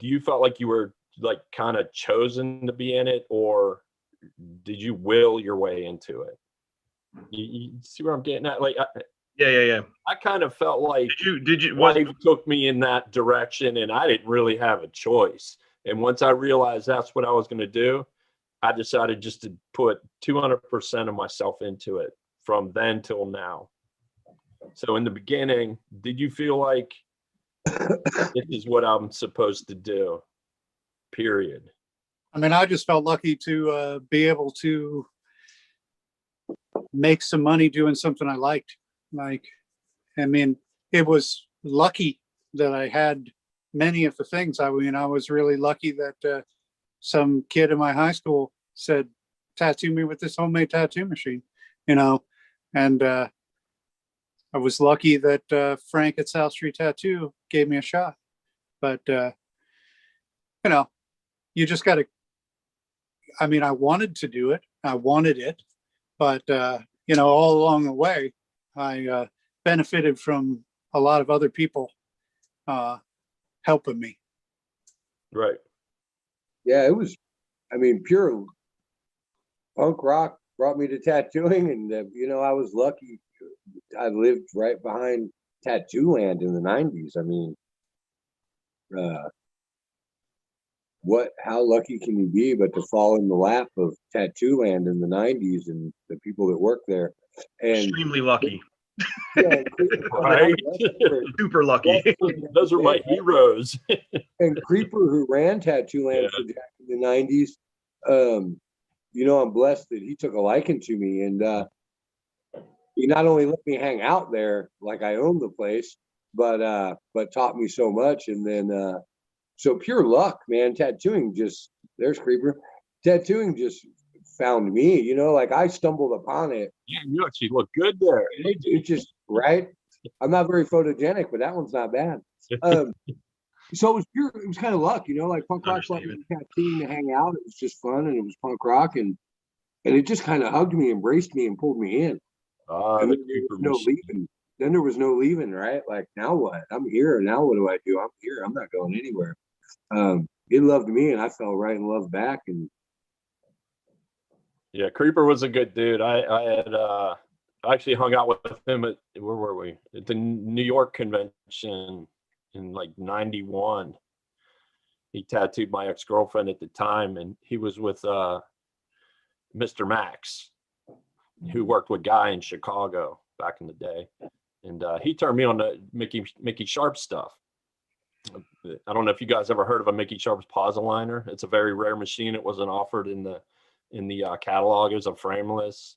you felt like you were like kind of chosen to be in it, or did you will your way into it? You see where I'm getting at? Like, yeah. I kind of felt like did you life took me in that direction, and I didn't really have a choice. And once I realized that's what I was going to do, I decided just to put 200% of myself into it from then till now. So in the beginning, did you feel like this is what I'm supposed to do? Period. I mean, I just felt lucky to be able to make some money doing something I liked. Like, I mean, it was lucky that I had many of the things. I mean, I was really lucky that some kid in my high school said, tattoo me with this homemade tattoo machine, you know, and I was lucky that Frank at South Street Tattoo gave me a shot. But, you know, you just got to, I mean, I wanted to do it. I wanted it. But, you know, all along the way, I benefited from a lot of other people helping me. Right. Yeah, it was, I mean, pure punk rock brought me to tattooing. And, you know, I was lucky. I lived right behind Tattoo Land in the 90s. I mean, how lucky can you be but to fall in the lap of Tattoo Land in the 90s and the people that work there? And extremely lucky. Yeah, right. Super lucky. Those are my heroes. And Creeper, who ran Tattoo Land for Jack in the 90s, you know, I'm blessed that he took a liking to me, and he not only let me hang out there like I owned the place, but taught me so much. And then so pure luck, man. Tattooing just, there's Creeper. Tattooing just found me, you know, like I stumbled upon it. Yeah, you actually look good there. It just, right? I'm not very photogenic, but that one's not bad. So it was pure, it was kind of luck, you know, like punk rock, like tattooing to hang out. It was just fun, and it was punk rock, and it just kind of hugged me, embraced me, and pulled me in. And then there was no leaving. Then there was no leaving, right? Like, now what? I'm here. Now what do I do? I'm here. I'm not going anywhere. he loved me, and I fell right in love back. And Yeah, Creeper was a good dude. I actually hung out with him at, where were we? At the New York convention in like 91. He tattooed my ex-girlfriend at the time, and he was with Mr. Max, who worked with Guy in Chicago back in the day. And he turned me on to Mickey Sharp stuff. I don't know if you guys ever heard of a Mickey Sharp's pause aligner. It's a very rare machine. It wasn't offered in the catalog. It was a frameless.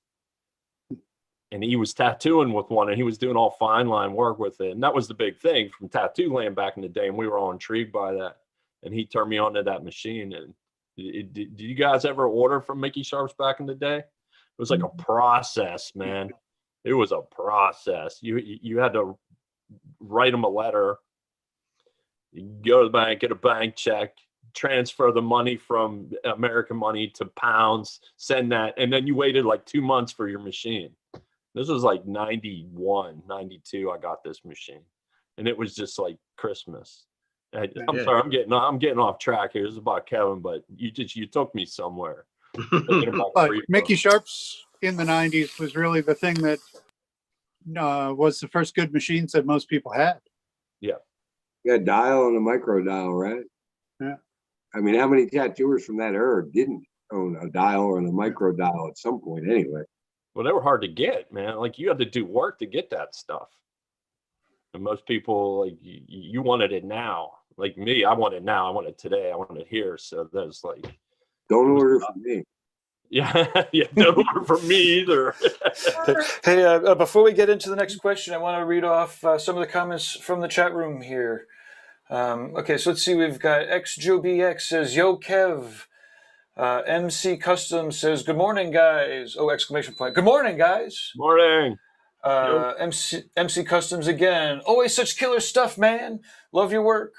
And he was tattooing with one, and he was doing all fine line work with it. And that was the big thing from Tattoo Land back in the day. And we were all intrigued by that. And he turned me on to that machine. And did you guys ever order from Mickey Sharp's back in the day? It was like a process, man. It was a process. You had to write them a letter, you go to the bank, get a bank check, transfer the money from American money to pounds, send that, and then you waited like 2 months for your machine. This was like 91, 92. I got this machine, and it was just like Christmas. I'm sorry, I'm getting off track here. This is about Kevin, but you took me somewhere. But Mickey Sharp's in the 90s was really the thing that was the first good machines that most people had. Yeah. you got dial and a micro dial, right? Yeah. I mean, how many tattooers from that era didn't own a dial or a micro dial at some point anyway? Well, they were hard to get, man. Like, you had to do work to get that stuff. And most people, like, you wanted it now. Like me, I want it now. I want it today. I want it here. So there's like, Don't order from me. yeah, yeah, don't order from me either. Hey, before we get into the next question, I want to read off some of the comments from the chat room here. Okay, so let's see. We've got XJoeBX says, "Yo, Kev." MC Custom says, "Good morning, guys." Oh, exclamation point. Good morning, guys. Morning. MC Customs again. Always such killer stuff, man. Love your work.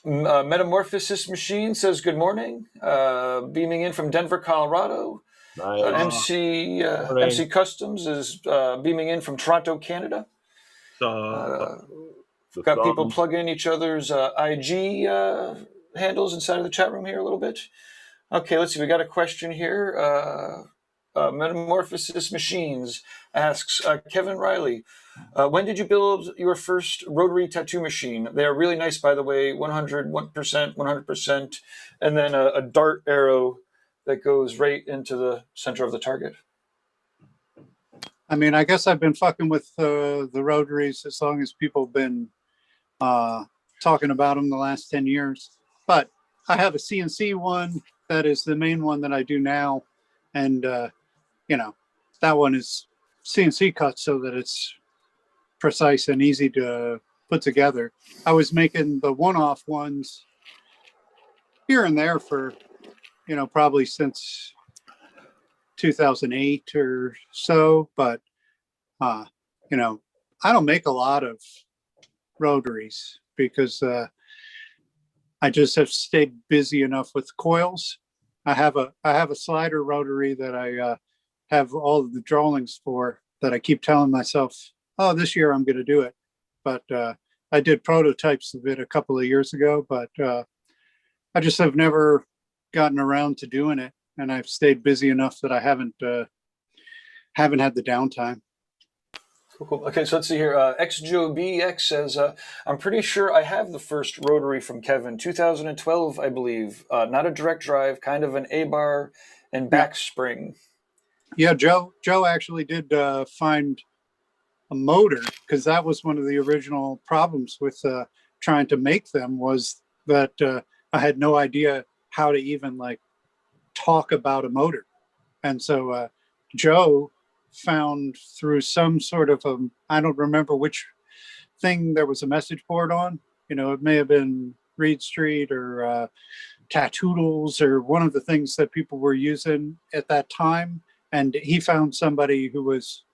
Metamorphosis Machine says, "Good morning." Beaming in from Denver, Colorado. Nice. MC Customs is beaming in from Toronto, Canada. We've got people plugging each other's IG handles inside of the chat room here a little bit. Okay, let's see. We got a question here. Metamorphosis Machines asks, Kevin Riley, when did you build your first rotary tattoo machine? They are really nice, by the way, 100%, 100%, and then a dart arrow that goes right into the center of the target. I mean, I guess I've been fucking with the rotaries as long as people have been talking about them the last 10 years. But I have a CNC one that is the main one that I do now. And, you know, that one is CNC cut so that it's precise and easy to put together. I was making the one-off ones here and there for, you know, probably since 2008 or so, but you know, I don't make a lot of rotaries because I just have stayed busy enough with coils. I have a slider rotary that I have all of the drawings for that I keep telling myself, oh, this year I'm going to do it. But I did prototypes of it a couple of years ago, but I just have never gotten around to doing it. And I've stayed busy enough that I haven't had the downtime. Cool. Okay, so let's see here. XJoeBX says, I'm pretty sure I have the first rotary from Kevin, 2012, I believe. Not a direct drive, kind of an A-bar and back spring. Yeah, Joe actually did find a motor, because that was one of the original problems with trying to make them, was that I had no idea how to even like talk about a motor. And so Joe found through some sort of I don't remember which thing there was a message board on. You know, it may have been Reed Street or Tattoodles or one of the things that people were using at that time. And he found somebody who was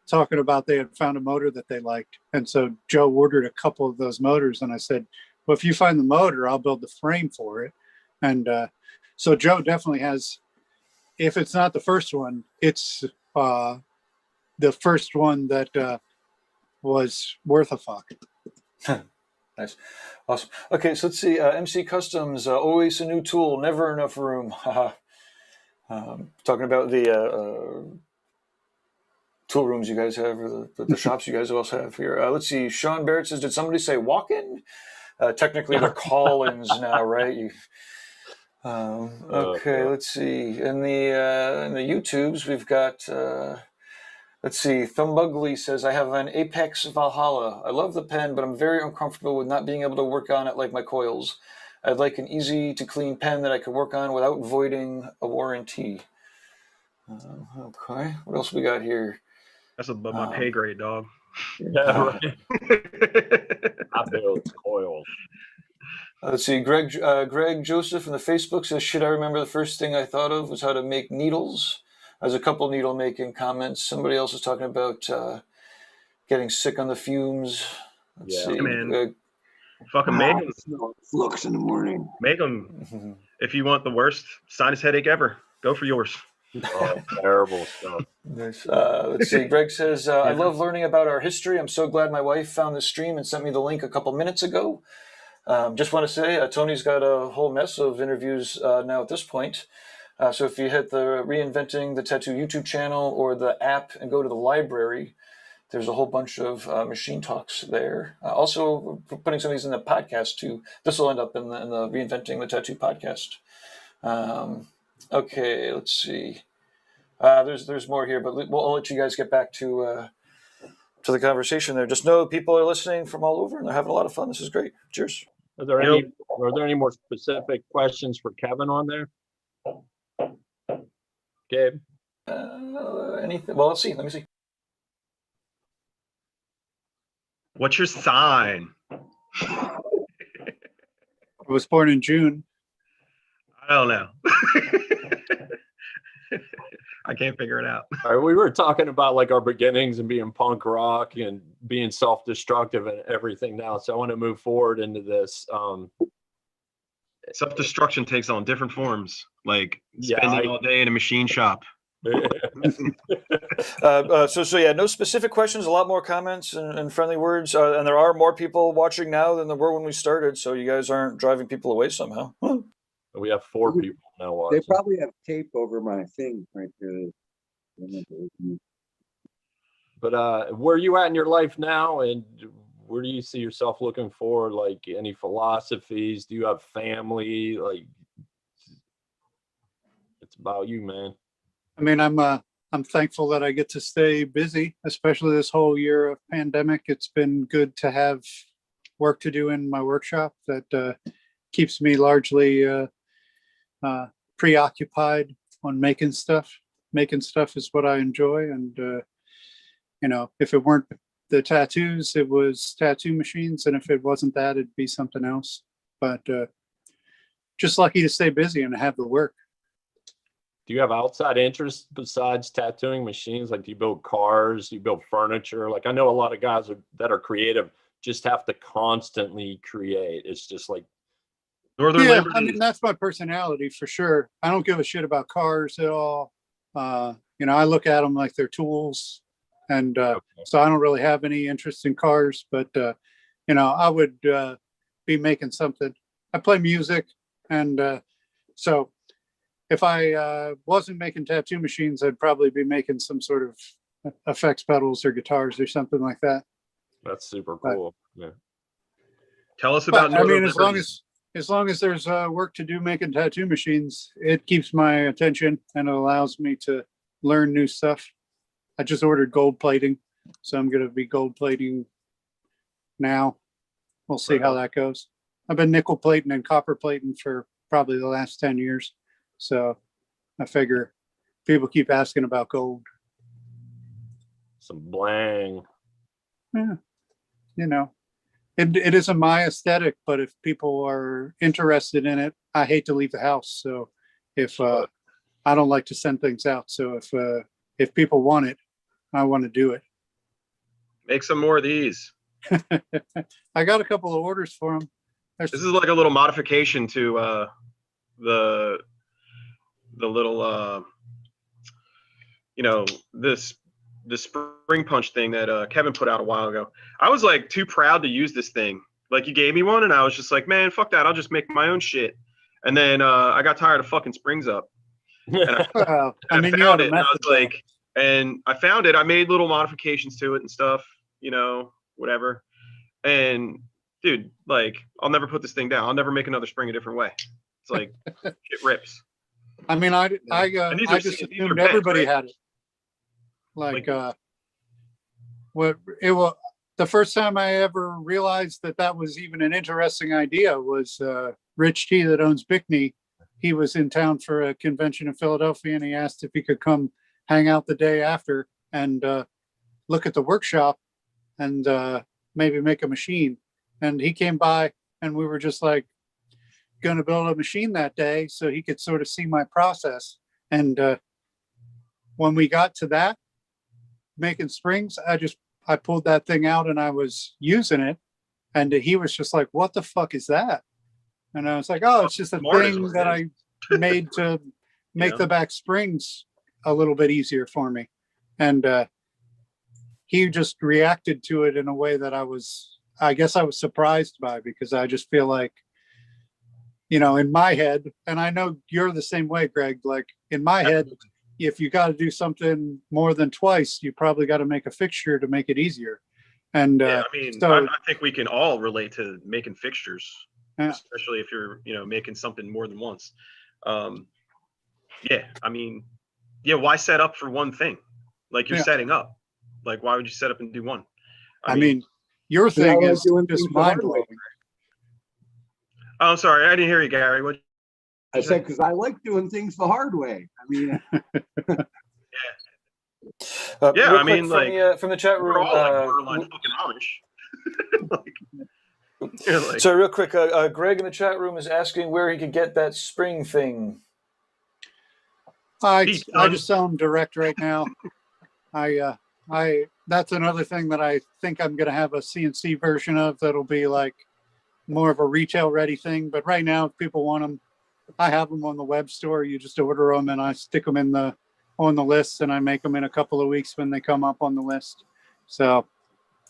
talking about they had found a motor that they liked. And so Joe ordered a couple of those motors. And I said, well, if you find the motor, I'll build the frame for it. And so Joe definitely has, if it's not the first one, it's the first one that was worth a fuck. Nice. Awesome. Okay, so let's see. MC Customs, always a new tool, never enough room. Haha. Talking about the tool rooms you guys have, or the shops you guys also have here. Let's see. Sean Barrett says, did somebody say walk-in? Technically, they're call-ins now, right? Okay, let's see. In the YouTubes, we've got... let's see. Thumbugly says, I have an Apex Valhalla. I love the pen, but I'm very uncomfortable with not being able to work on it like my coils. I'd like an easy-to-clean pen that I could work on without voiding a warranty. Okay, what else we got here? That's above my pay grade, dog. Yeah, right. I build coils. Let's see. Greg Joseph in the Facebook says, shit, I remember the first thing I thought of was how to make needles. There's a couple needle making comments. Somebody else was talking about getting sick on the fumes. Let's see. Hey, man. Fucking make them. Flux in the morning. Make them. If you want the worst sinus headache ever, go for yours. Oh, terrible stuff. Nice. Let's see. Greg says, I love learning about our history. I'm so glad my wife found this stream and sent me the link a couple minutes ago. Just want to say, Tony's got a whole mess of interviews now at this point. So if you hit the Reinventing the Tattoo YouTube channel or the app and go to the library, there's a whole bunch of machine talks there. Also, putting some of these in the podcast too. This will end up in the Reinventing the Tattoo podcast. Okay, let's see. There's more here, but I'll let you guys get back to the conversation there. Just know people are listening from all over and they're having a lot of fun. This is great. Cheers. Are there any more specific questions for Kevin on there? Gabe? Anything? Well, let's see. Let me see. What's your sign? I was born in June. I don't know. I can't figure it out. All right, we were talking about like our beginnings and being punk rock and being self-destructive and everything now. So I want to move forward into this. Self-destruction takes on different forms, like spending all day in a machine shop. So yeah, no specific questions, a lot more comments and friendly words. And there are more people watching now than there were when we started. So you guys aren't driving people away somehow. We have 4 people now watching. They probably have tape over my thing right there. But where are you at in your life now, and where do you see yourself looking forward? Like any philosophies? Do you have family? Like it's about you, man. I mean, I'm thankful that I get to stay busy, especially this whole year of pandemic. It's been good to have work to do in my workshop that keeps me largely preoccupied on making stuff. Making stuff is what I enjoy, and if it weren't the tattoos, it was tattoo machines, and if it wasn't that, it'd be something else. But just lucky to stay busy and have the work. Do you have outside interests besides tattooing machines? Like, do you build cars? Do you build furniture? Like, I know a lot of guys that are creative just have to constantly create. It's just like, yeah, I mean, that's my personality for sure. I don't give a shit about cars at all. I look at them like they're tools, and so I don't really have any interest in cars. But I would be making something. I play music, and so if I wasn't making tattoo machines, I'd probably be making some sort of effects pedals or guitars or something like that. That's super cool. Yeah. Tell us about. I mean, as long as there's work to do making tattoo machines, it keeps my attention and it allows me to learn new stuff. I just ordered gold plating, so I'm going to be gold plating now. We'll see how that goes. I've been nickel plating and copper plating for probably the last 10 years. So I figure people keep asking about gold. Some blang. Yeah, it isn't my aesthetic, but if people are interested in it, I hate to leave the house. So if I don't like to send things out. So if people want it, I want to do it. Make some more of these. I got a couple of orders for them. This is like a little modification to the little the spring punch thing that Kevin put out a while ago. I was like too proud to use this thing Like you gave me one, and I was just like, man, fuck that. I'll just make my own shit. And then I got tired of fucking springs up. And I, Well, I I mean, you found had it, a and I was method. though. like, and I found it. I made little modifications to it and stuff, you know, whatever. And dude, like, I'll never put this thing down. I'll never make another spring a different way. It's like shit rips. I mean, I And these I are just these are assumed bents, everybody right? had it. Like, what it was the first time I ever realized that that was even an interesting idea was Rich T that owns Bickney. He was in town for a convention in Philadelphia, and he asked if he could come hang out the day after and look at the workshop and maybe make a machine. And he came by, and we were just like going to build a machine that day so he could sort of see my process. And when we got to that, making springs, I pulled that thing out and I was using it, and he was just like, "What the fuck is that?" And I was like, "Oh, it's just a Smart is thing what it that is." I made to make Yeah. the back springs a little bit easier for me." And he just reacted to it in a way that I guess I was surprised by, because I just feel like, you know, in my head, and I know you're the same way, Greg, like in my head, if you got to do something more than twice, you probably got to make a fixture to make it easier. And Yeah, I mean, so I think we can all relate to making fixtures, Yeah. especially if you're, you know, making something more than once. Yeah, I mean, yeah, why set up for one thing? Like you're Yeah. setting up. Like, why would you set up and do one? I mean, your I thing like is doing just things the hard mind way. blowing. oh, I'm sorry, I didn't hear you, Gary. What? I said, because I like doing things the hard way. I mean, Yeah, real I mean, quick like, from the chat we're room. all like borderline fucking Amish. Like, you're like, So real quick, Greg in the chat room is asking where he could get that spring thing. I Peace, I son. just sell them direct right now. I that's another thing that I think I'm gonna have a CNC version of that'll be like more of a retail ready thing. But right now, if people want them, I have them on the web store. You just order them and I stick them on the list, and I make them in a couple of weeks when they come up on the list. So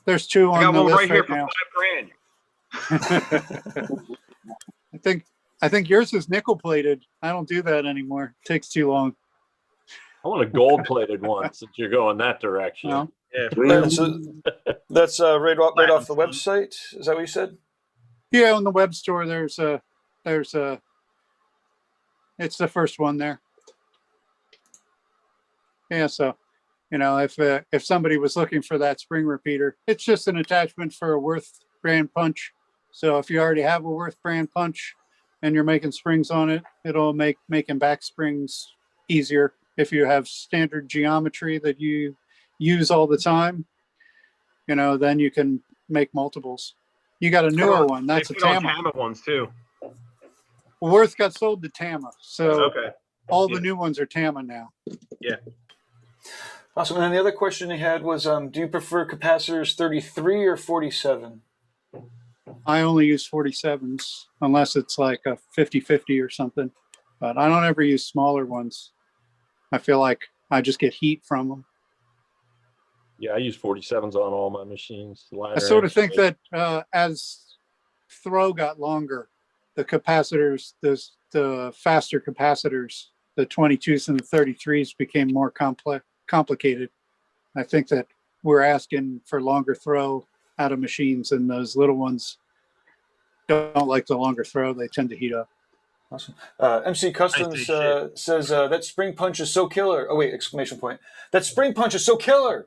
there's two I on got the one list right here right for now. $5,000. I think yours is nickel plated. I don't do that anymore. It takes too long. I want a gold plated one since you're going that direction. Well, Yeah, So that's right off the website. Is that what you said? yeah, on the web store, there's a, it's the first one there. Yeah, so, you know, if somebody was looking for that spring repeater, it's just an attachment for a Worth brand punch. So if you already have a Worth brand punch and you're making springs on it, it'll make making back springs easier. If you have standard geometry that you use all the time, you know, then you can make multiples. You got a newer one. That's a they put on Tama. Tama ones too. Worth got sold to Tama, so Okay. all the new ones are Tama now. Yeah. Awesome. And then the other question he had was, do you prefer capacitors 33 or 47? I only use 47s unless it's like a 50-50 or something, but I don't ever use smaller ones. I feel like I just get heat from them. Yeah, I use 47s on all my machines. I sort of think that as throw got longer, the capacitors, the faster capacitors, the 22s and the 33s became more complicated. I think that we're asking for longer throw out of machines, and those little ones don't like the longer throw. They tend to heat up. Awesome. MC Customs says that spring punch is so killer. Oh wait! Exclamation point! That spring punch is so killer.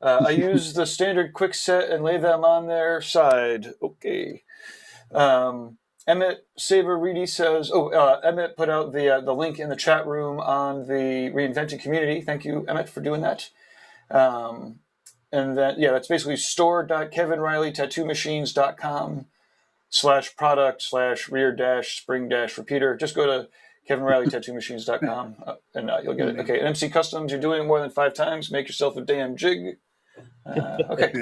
I use the standard quick set and lay them on their side. Okay. Emmett Saber Reedy says, Emmett put out the link in the chat room on the Reinventing community. Thank you, Emmett, for doing that. And then, yeah, that's basically store.kevinriley.tattoo-machines.com/product/rear-spring-repeater. Just go to kevinriley.tattoo-machines.com and you'll get it. Okay, and MC Customs, you're doing it more than 5 times. Make yourself a damn jig. Okay.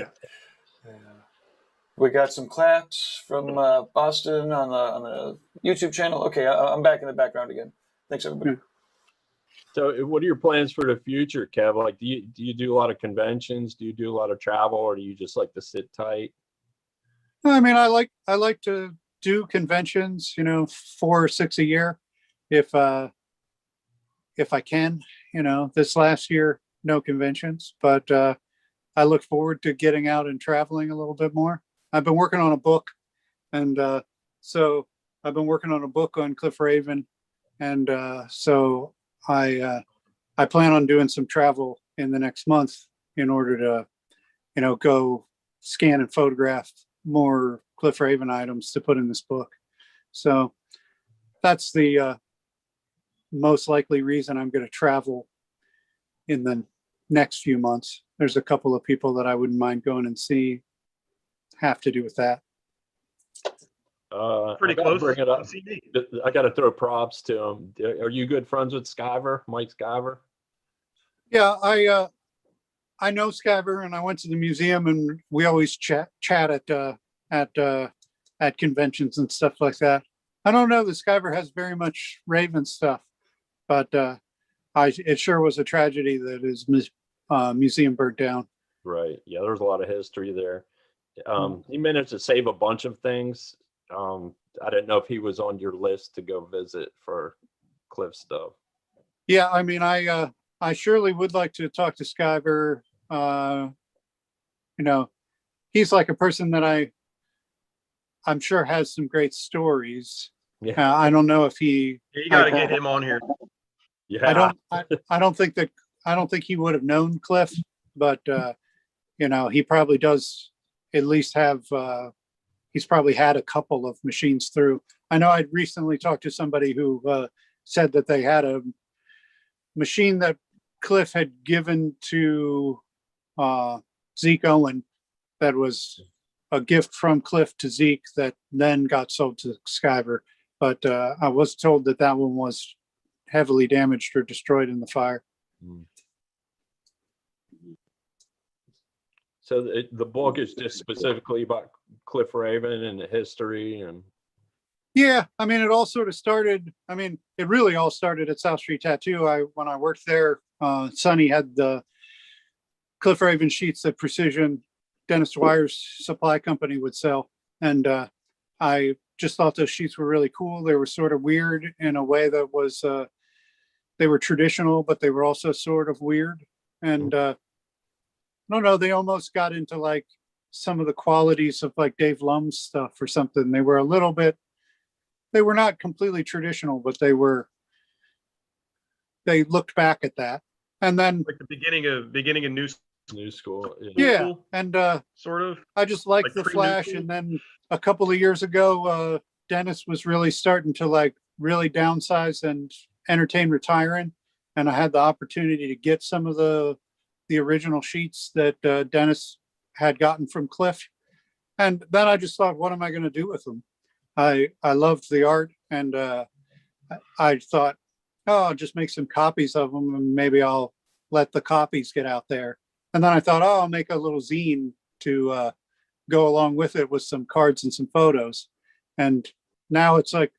We got some claps from Boston on the YouTube channel. Okay, I'm back in the background again. Thanks, everybody. So what are your plans for the future, Kev? Like, do you do a lot of conventions? Do you do a lot of travel, or do you just like to sit tight? I mean, I like to do conventions, 4 or 6 a year, if I can. This last year, no conventions, but I look forward to getting out and traveling a little bit more. I've been working on a book, and so I've been working on a book on Cliff Raven, and so I plan on doing some travel in the next month in order to, go scan and photograph more Cliff Raven items to put in this book. So that's the most likely reason I'm going to travel in the next few months. There's a couple of people that I wouldn't mind going and see, have to do with that. Pretty I gotta close. bring it up. CD. I got to throw props to him. Are you good friends with Skyver, Mike Skyver? Yeah, I know Skyver, and I went to the museum, and we always chat at conventions and stuff like that. I don't know that Skyver has very much Raven stuff, but it sure was a tragedy that his museum burnt down. Right. Yeah, there's a lot of history there. He managed to save a bunch of things. I didn't know if he was on your list to go visit for Cliff stuff. Yeah, I mean, I surely would like to talk to Skyver. He's like a person that I'm sure has some great stories. Yeah. I don't know if he. Yeah, you got to get him on here. Yeah. I don't think he would have known Cliff, but he probably does at least have. He's probably had a couple of machines through. I know I'd recently talked to somebody who said that they had a machine that Cliff had given to Zeke Owen that was a gift from Cliff to Zeke that then got sold to Skyver. But I was told that one was heavily damaged or destroyed in the fire. So the book is just specifically about Cliff Raven and the history and. Yeah, I mean, it all sort of started. I mean, it really all started at South Street Tattoo. When I worked there, Sonny had the Cliff Raven sheets that Precision Dennis Dwyer's supply company would sell, and I just thought those sheets were really cool. They were sort of weird in a way that was they were traditional, but they were also sort of weird. And I don't know, they almost got into like some of the qualities of like Dave Lum's stuff or something. They were not completely traditional, but they looked back at that. And then Like the beginning of New school. yeah, and sort of. I just liked Like the pre-new Flash. school? And then a couple of years ago, Dennis was really starting to like really downsize and entertain retiring. And I had the opportunity to get some of the original sheets that Dennis had gotten from Cliff. And then I just thought, what am I going to do with them? I loved the art, and I thought, oh, I'll just make some copies of them, and maybe I'll let the copies get out there. And then I thought, oh, I'll make a little zine to go along with it with some cards and some photos. And now it's like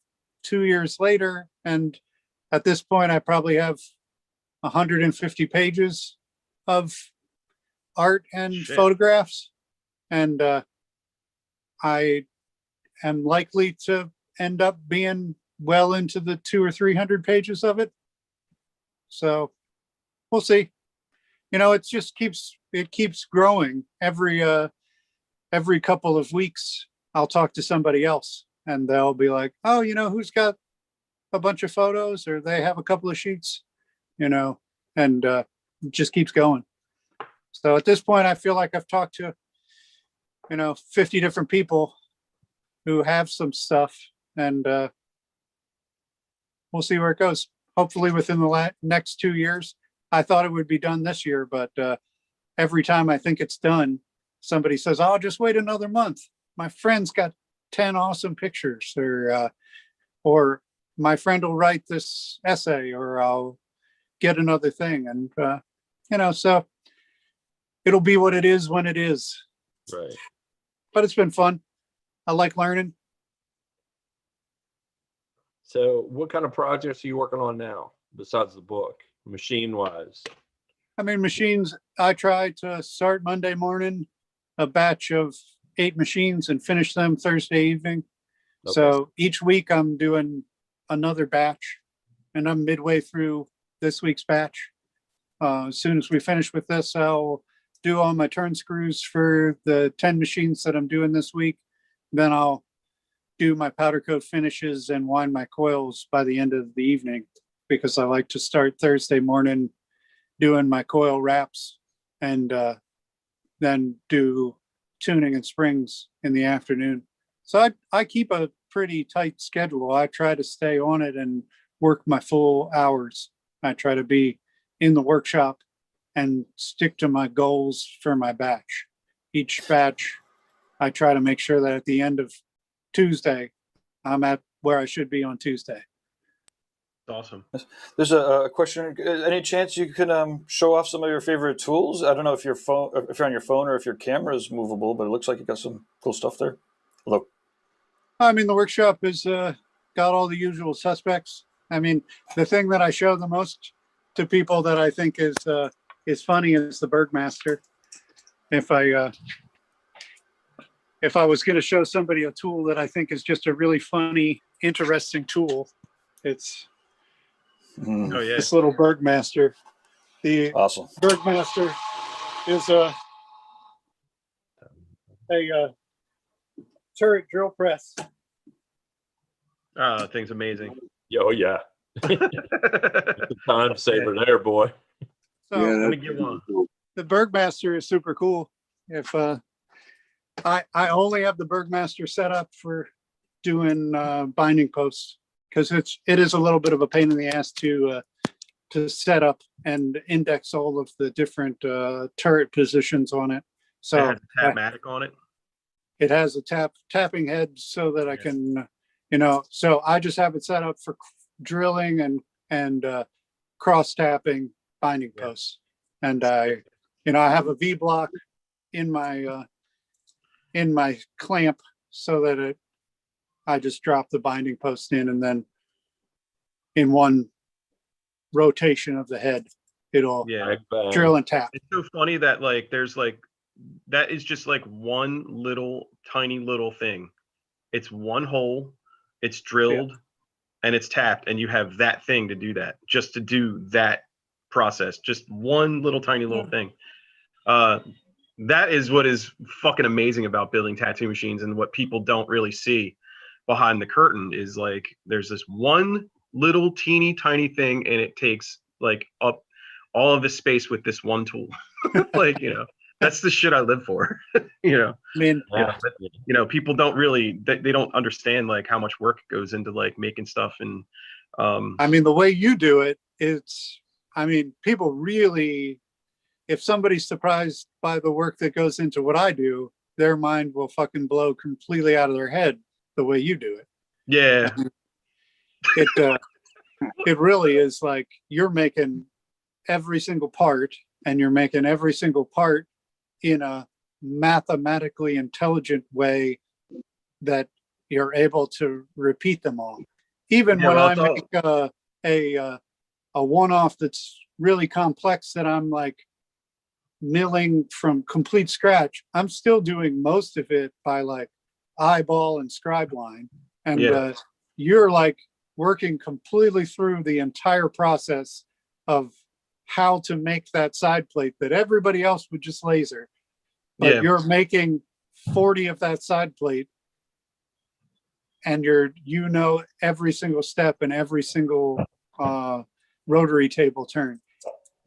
2 years later, and at this point, I probably have 150 pages of art and Shit. photographs, and I am likely to end up being well into the 200 or 300 pages of it. So we'll see. It just keeps growing. Every couple of weeks, I'll talk to somebody else, and they'll be like, "Oh, who's got a bunch of photos?" Or they have a couple of sheets, and it just keeps going. So at this point, I feel like I've talked to, 50 different people who have some stuff, and we'll see where it goes. Hopefully within the next 2 years. I thought it would be done this year, but every time I think it's done, somebody says, "Oh, just wait another month. My friend's got 10 awesome pictures," or my friend will write this essay, or I'll get another thing. And, so it'll be what it is when it is. Right. But it's been fun. I like learning. So what kind of projects are you working on now besides the book, machine wise? I mean, machines, I try to start Monday morning a batch of 8 machines and finish them Thursday evening. Okay. So each week I'm doing another batch, and I'm midway through this week's batch. As soon as we finish with this, I'll do all my turn screws for the 10 machines that I'm doing this week. Then I'll do my powder coat finishes and wind my coils by the end of the evening, because I like to start Thursday morning doing my coil wraps and then do tuning and springs in the afternoon. So I keep a pretty tight schedule. I try to stay on it and work my full hours. I try to be in the workshop and stick to my goals for my batch. Each batch, I try to make sure that at the end of Tuesday, I'm at where I should be on Tuesday. Awesome. There's a question. Any chance you can show off some of your favorite tools? I don't know if your phone, if you're on your phone, or if your camera is movable, but it looks like you got some cool stuff there. Hello. I mean, the workshop is got all the usual suspects. I mean, the thing that I show the most to people that I think is funny is the Bergmaster. If I was going to show somebody a tool that I think is just a really funny, interesting tool, it's Oh yeah. this little Bergmaster. The Awesome. Bergmaster is a turret drill press. Thing's amazing. Yo, yeah. The time saver there, boy. So Yeah, Let me that's get one. cool. the Bergmaster is super cool. If I only have the Bergmaster set up for doing binding posts, because it is a little bit of a pain in the ass to set up and index all of the different turret positions on it. It So has a Tapmatic on it. it has a tapping head so that I Yeah. can, so I just have it set up for drilling and cross tapping binding Yeah. posts. And I have a V block in my clamp so that I just drop the binding post in, and then in one rotation of the head, it'll Yeah. drill and tap. It's so funny that like there's like that is just like one little tiny little thing. It's one hole, it's drilled, and it's tapped, and you have that thing to do that, just to do that process. Just one little tiny little thing. That is what is fucking amazing about building tattoo machines, and what people don't really see behind the curtain is like there's this one little teeny tiny thing, and it takes like up all of the space with this one tool. Like, that's the shit I live for. I mean, People don't really they don't understand like how much work goes into like making stuff. And the way you do it, people really, if somebody's surprised by the work that goes into what I do, their mind will fucking blow completely out of their head the way you do it. yeah, It really is like you're making every single part, and you're making every single part in a mathematically intelligent way that you're able to repeat them all. Even when I make a one-off that's really complex that I'm like milling from complete scratch, I'm still doing most of it by like eyeball and scribe line. And you're like working completely through the entire process of how to make that side plate that everybody else would just laser. But you're making 40 of that side plate, and every single step and every single rotary table turn.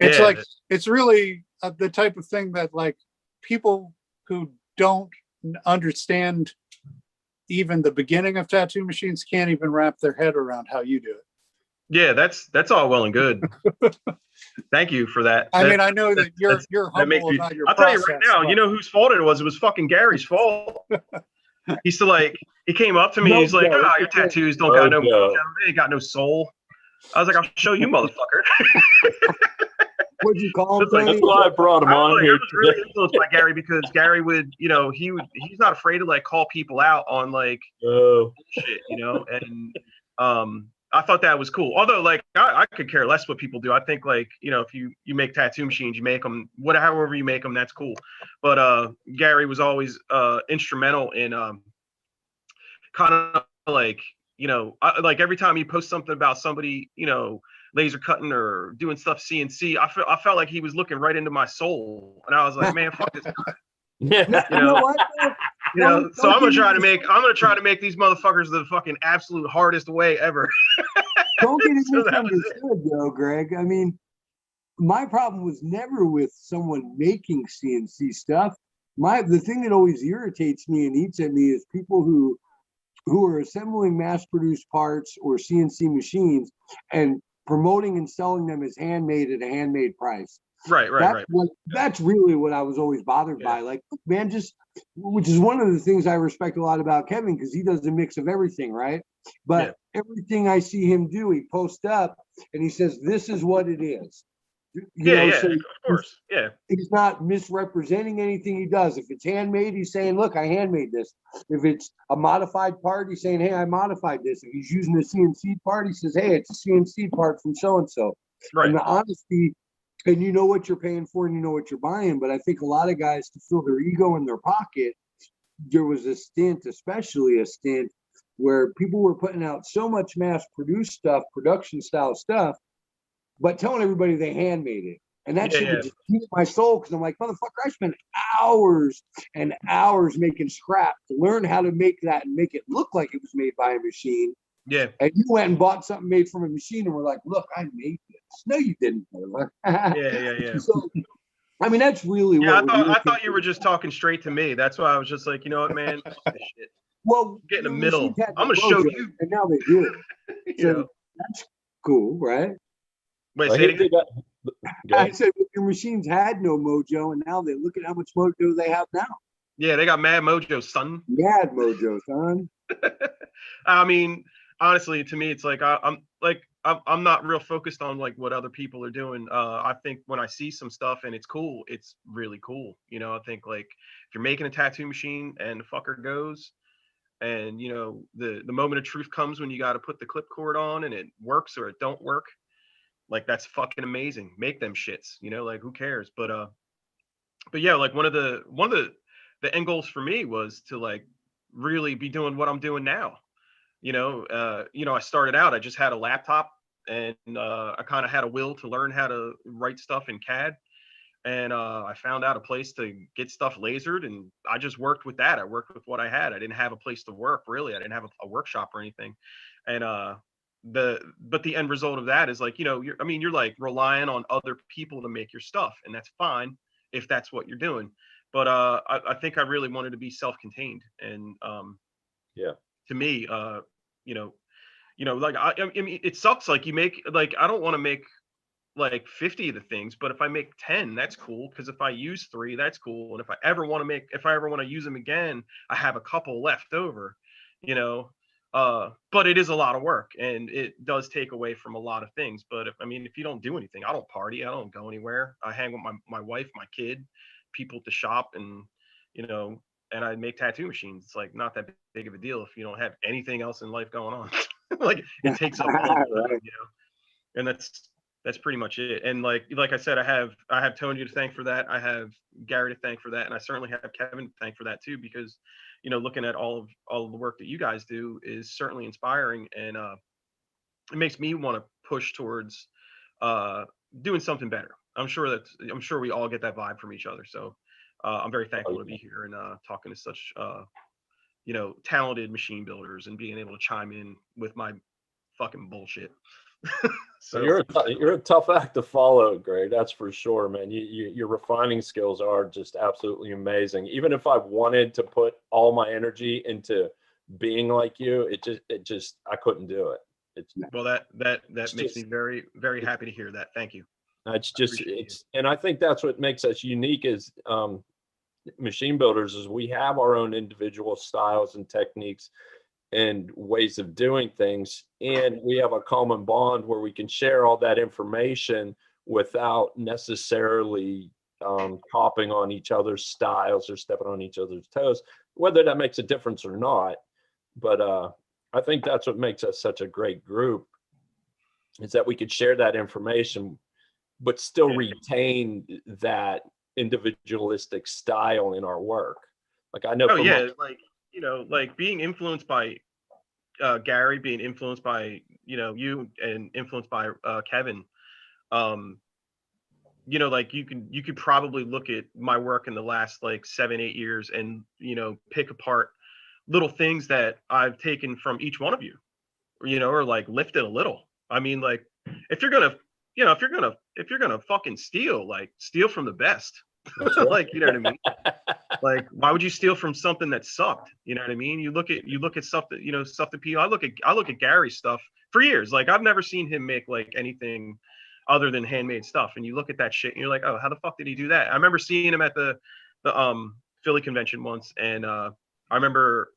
It's like, it's really the type of thing that like people who don't understand even the beginning of tattoo machines can't even wrap their head around how you do it. Yeah, that's all well and good. Thank you for that. I know that you're humble about your I'll tell you right now, but whose fault it was? It was fucking Gary's fault. He came up to me, he's like, "Oh, your tattoos don't got no, they ain't got no soul." I was like, "I'll show you, motherfucker." What'd you call him? That's why I brought him on here. I was really influenced by Gary, because Gary would, he's not afraid to like call people out on like bullshit, and I thought that was cool. Although, like, I could care less what people do. I think, like, you know, if you make tattoo machines, you make them, whatever, however you make them, that's cool. But Gary was always instrumental in kind of like, you know, like every time he posts something about somebody, you know, laser cutting or doing stuff CNC, I felt like he was looking right into my soul, and I was like, man, fuck this guy. Yeah. You know, what? you know. So I'm gonna try to Don't make these motherfuckers the fucking absolute hardest way ever. get it So that was it. misunderstood, though, Greg. I mean, my problem was never with someone making CNC stuff. The thing that always irritates me and eats at me is people who are assembling mass-produced parts or CNC machines and promoting and selling them as handmade at a handmade price. Right. That's really what I was always bothered by. Like, man, which is one of the things I respect a lot about Kevin, because he does a mix of everything, right? But everything I see him do, he posts up and he says, "This is what it is." So of course, yeah. he's not misrepresenting anything he does. If it's handmade, he's saying, "Look, I handmade this." If it's a modified part, he's saying, "Hey, I modified this." If he's using a CNC part, he says, "Hey, it's a CNC part from so and so." Right. And the honesty, and you know what you're paying for, and you know what you're buying. But I think a lot of guys, to fill their ego in their pocket, there was especially a stint, where people were putting out so much mass-produced stuff, production-style stuff, but telling everybody they handmade it. And that shit would just eat my soul, because I'm like, motherfucker, I spent hours and hours making scrap to learn how to make that and make it look like it was made by a machine. Yeah. And you went and bought something made from a machine and were like, "Look, I made this." No, you didn't. Yeah. So, I mean, that's really what I thought you were just talking straight to me. That's why I was just like, you know what, man? Fuck this shit. Well, Get in the your middle. machines had I'm no gonna show mojo, you. and now they do. You So know. that's cool, right? Wait, Well, say it again. I said your machines had no mojo, and now they look at how much mojo they have now. Yeah, they got mad mojo, son. Mad mojo, son. I mean, honestly, to me, it's like I'm not real focused on like what other people are doing. I think when I see some stuff and it's cool, it's really cool. You know, I think like if you're making a tattoo machine and the fucker goes, and you know the moment of truth comes when you got to put the clip cord on and it works or it don't work, like that's fucking amazing. Make them shits. You know, like who cares? But yeah, like one of the end goals for me was to like really be doing what I'm doing now. You know, I started out, I just had a laptop, and I kind of had a will to learn how to write stuff in CAD. And I found out a place to get stuff lasered, and I just worked with that. I worked with what I had. I didn't have a place to work, really. I didn't have a workshop or anything. And but the end result of that is like, you know, you're like relying on other people to make your stuff, and that's fine if that's what you're doing. But I think I really wanted to be self-contained, and to me, like I mean, it sucks. Like you make, like, I don't want to make like 50 of the things, but if I make 10, that's cool. Because if I use 3, that's cool. And if I ever want to use them again, I have a couple left over, you know. But it is a lot of work, and it does take away from a lot of things. But if you don't do anything, I don't party, I don't go anywhere. I hang with my wife, my kid, people at the shop, and you know, and I make tattoo machines. It's like not that big of a deal if you don't have anything else in life going on. Like it takes up all the time, you know. And that's pretty much it. And like I said, I have Tony to thank for that. I have Gary to thank for that, and I certainly have Kevin to thank for that too, because you know, looking at all of the work that you guys do is certainly inspiring, and it makes me want to push towards doing something better. I'm sure we all get that vibe from each other. So I'm very thankful to be here and talking to such you know, talented machine builders and being able to chime in with my fucking bullshit. So you're a tough act to follow, Greg. That's for sure, man. Your refining skills are just absolutely amazing. Even if I wanted to put all my energy into being like you, it just I couldn't do it. Well, that makes me very, very happy to hear that. Thank you. And I think that's what makes us unique as machine builders, is we have our own individual styles and techniques and ways of doing things, and we have a common bond where we can share all that information without necessarily copying on each other's styles or stepping on each other's toes, whether that makes a difference or not. But I think that's what makes us such a great group. is that we could share that information, but still retain that individualistic style in our work. Like I know. Oh yeah, like like being influenced by Gary, being influenced by you, and influenced by Kevin. Like you could probably look at my work in the last like 7-8 years and pick apart little things that I've taken from each one of you, or like lifted a little. I mean, like if you're gonna fucking steal, like steal from the best. Like, you know what I mean? Like, why would you steal from something that sucked? You know what I mean? You look at stuff that stuff that people. I look at Gary's stuff for years. Like I've never seen him make like anything other than handmade stuff. And you look at that shit and you're like, oh, how the fuck did he do that? I remember seeing him at the Philly convention once, and I remember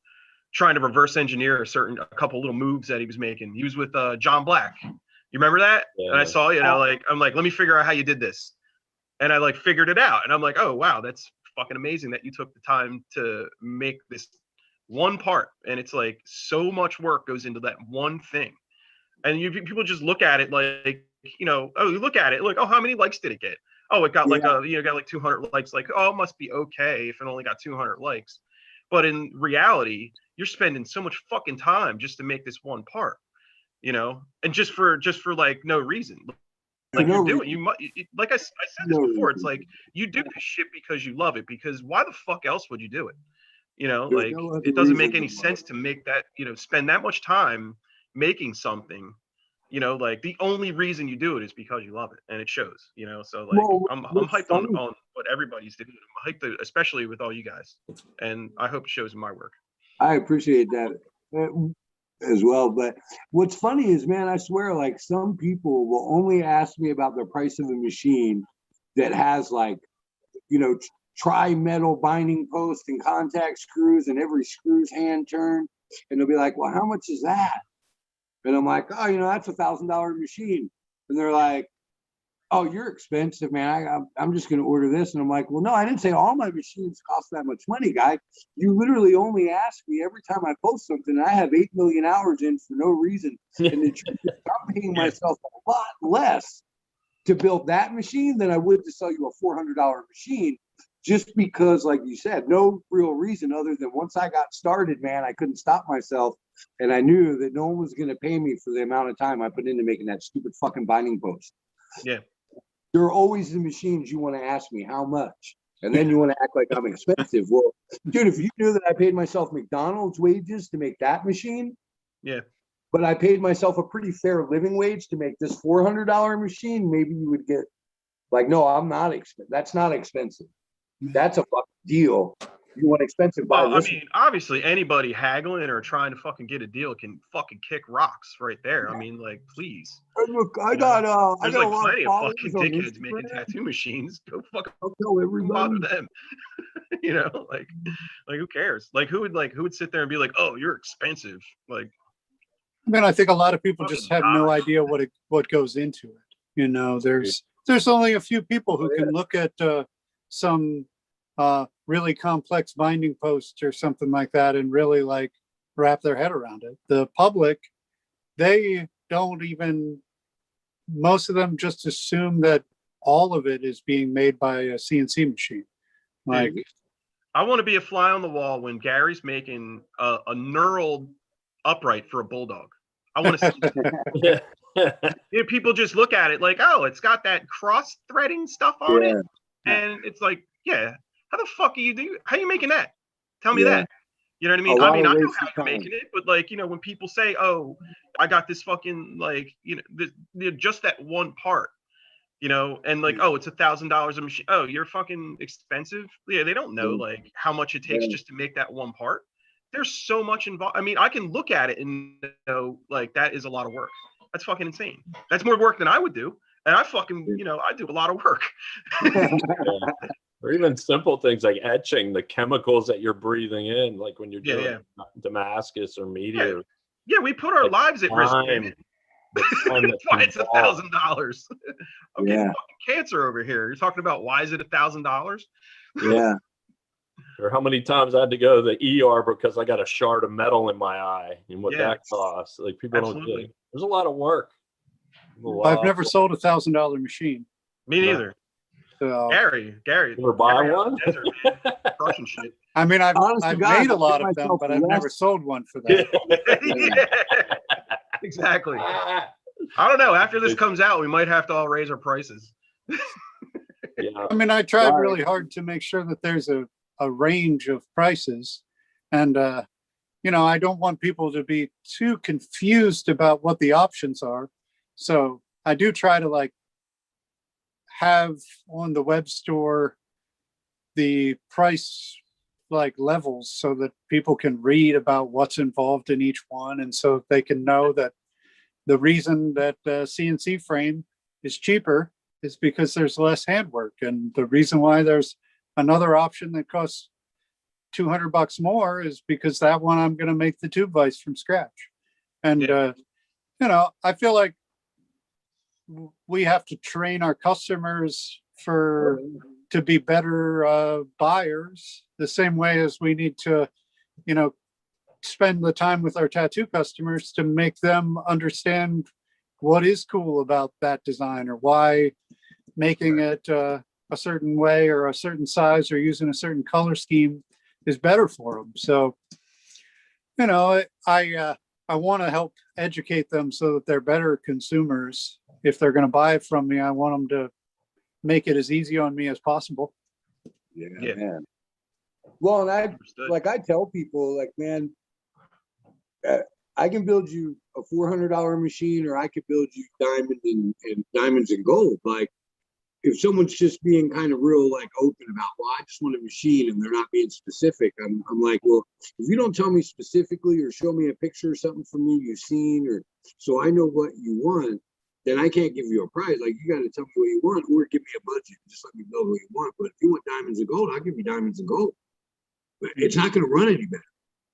trying to reverse engineer a couple little moves that he was making. He was with John Black. You remember that? Yeah. And I saw, like I'm like, let me figure out how you did this. And I like figured it out. And I'm like, oh wow, that's fucking amazing that you took the time to make this one part. And it's like so much work goes into that one thing. And people just look at it like, you look at it like, oh, how many likes did it get? Oh, it got like got like 200 likes. Like, oh, it must be okay if it only got 200 likes. But in reality, you're spending so much fucking time just to make this one part, and just for like no reason. Like you're doing, like I said this before, it's like you do this shit because you love it, because why the fuck else would you do it? Like it doesn't make any sense to make that, spend that much time making something, like the only reason you do it is because you love it, and it shows, so like I'm hyped on what everybody's doing. I'm hyped, especially with all you guys, and I hope it shows in my work. I appreciate that as well. But what's funny is, man, I swear, like some people will only ask me about the price of a machine that has like, tri-metal binding post and contact screws and every screw's hand turned. And they'll be like, well, how much is that? And I'm like, oh, that's $1,000 machine. And they're like, oh, you're expensive, man. I'm just going to order this. And I'm like, well, no, I didn't say all my machines cost that much money, guy. You literally only ask me every time I post something. And I have 8 million hours in for no reason. And I'm paying myself a lot less to build that machine than I would to sell you a $400 machine, just because, like you said, no real reason other than once I got started, man, I couldn't stop myself. And I knew that no one was going to pay me for the amount of time I put into making that stupid fucking binding post. Yeah. There are always the machines you want to ask me how much, and then you want to act like I'm expensive. Well, dude, if you knew that I paid myself McDonald's wages to make that machine, yeah, but I paid myself a pretty fair living wage to make this $400 machine, maybe you would get like, no, I'm not expensive. That's not expensive. That's a fucking deal. You want expensive? Well, I mean, obviously, anybody haggling or trying to fucking get a deal can fucking kick rocks right there. I mean, like, please. Look, I got there's like plenty of fucking dickheads making tattoo machines. Go fucking bother them. Like who cares? Like who would sit there and be like, oh, you're expensive? Like, I mean, I think a lot of people just have no idea what goes into it. There's only a few people who can look at some really complex binding posts or something like that and really like wrap their head around it. The public, they don't even, most of them just assume that all of it is being made by a CNC machine. Like, I want to be a fly on the wall when Gary's making a knurled upright for a bulldog. I want to see that. People just look at it like, oh, it's got that cross threading stuff on it. And it's like, yeah, how the fuck are you doing? How are you making that? Tell me that. You know what I mean? I know how you're making it, but like, when people say, oh, I got this fucking like, just that one part, and like, oh, it's $1,000 a machine. Oh, you're fucking expensive. Yeah, they don't know like how much it takes just to make that one part. There's so much involved. I mean, I can look at it and know like that is a lot of work. That's fucking insane. That's more work than I would do. And I fucking, I do a lot of work. Or even simple things like etching, the chemicals that you're breathing in, like when you're doing Damascus or meteor. Yeah, we put our lives at risk. That's why it's $1,000. I'm getting fucking cancer over here. You're talking about why is it $1,000? Yeah. Or how many times I had to go to the ER because I got a shard of metal in my eye and what that costs. Like people don't get. There's a lot of work. I've never sold $1,000 machine. Me neither. So Gary, Ever buy Gary out in one? the desert, man, crushing shit. I mean, Honest to I've God, made a I'll lot give of them, myself but I've never less. sold one for that. Yeah, exactly. I don't know. After this comes out, we might have to all raise our prices. Yeah. I mean, I tried Sorry. really hard to make sure that there's a range of prices. And, you know, I don't want people to be too confused about what the options are. So I do try to like have on the web store the price like levels so that people can read about what's involved in each one. And so they can know that the reason that CNC frame is cheaper is because there's less handwork. And the reason why there's another option that costs $200 more is because that one I'm going to make the tube vise from scratch. And, Yeah. you know, I feel like we have to train our customers to be better buyers the same way as we need to, you know, spend the time with our tattoo customers to make them understand what is cool about that design or why making it a certain way or a certain size or using a certain color scheme is better for them. So, you know, I want to help educate them so that they're better consumers. If they're going to buy it from me, I want them to make it as easy on me as possible. Yeah. Man. Well, and Understood. I tell people, like, man, I can build you a $400 machine, or I could build you diamonds and gold. Like, if someone's just being kind of real, like, open about, well, I just want a machine, and they're not being specific, I'm like, well, if you don't tell me specifically or show me a picture or something from me you've seen, or so I know what you want, then I can't give you a price. Like, you got to tell me what you want, or give me a budget. Just let me know what you want. But if you want diamonds and gold, I'll give you diamonds and gold. But it's not going to run any better.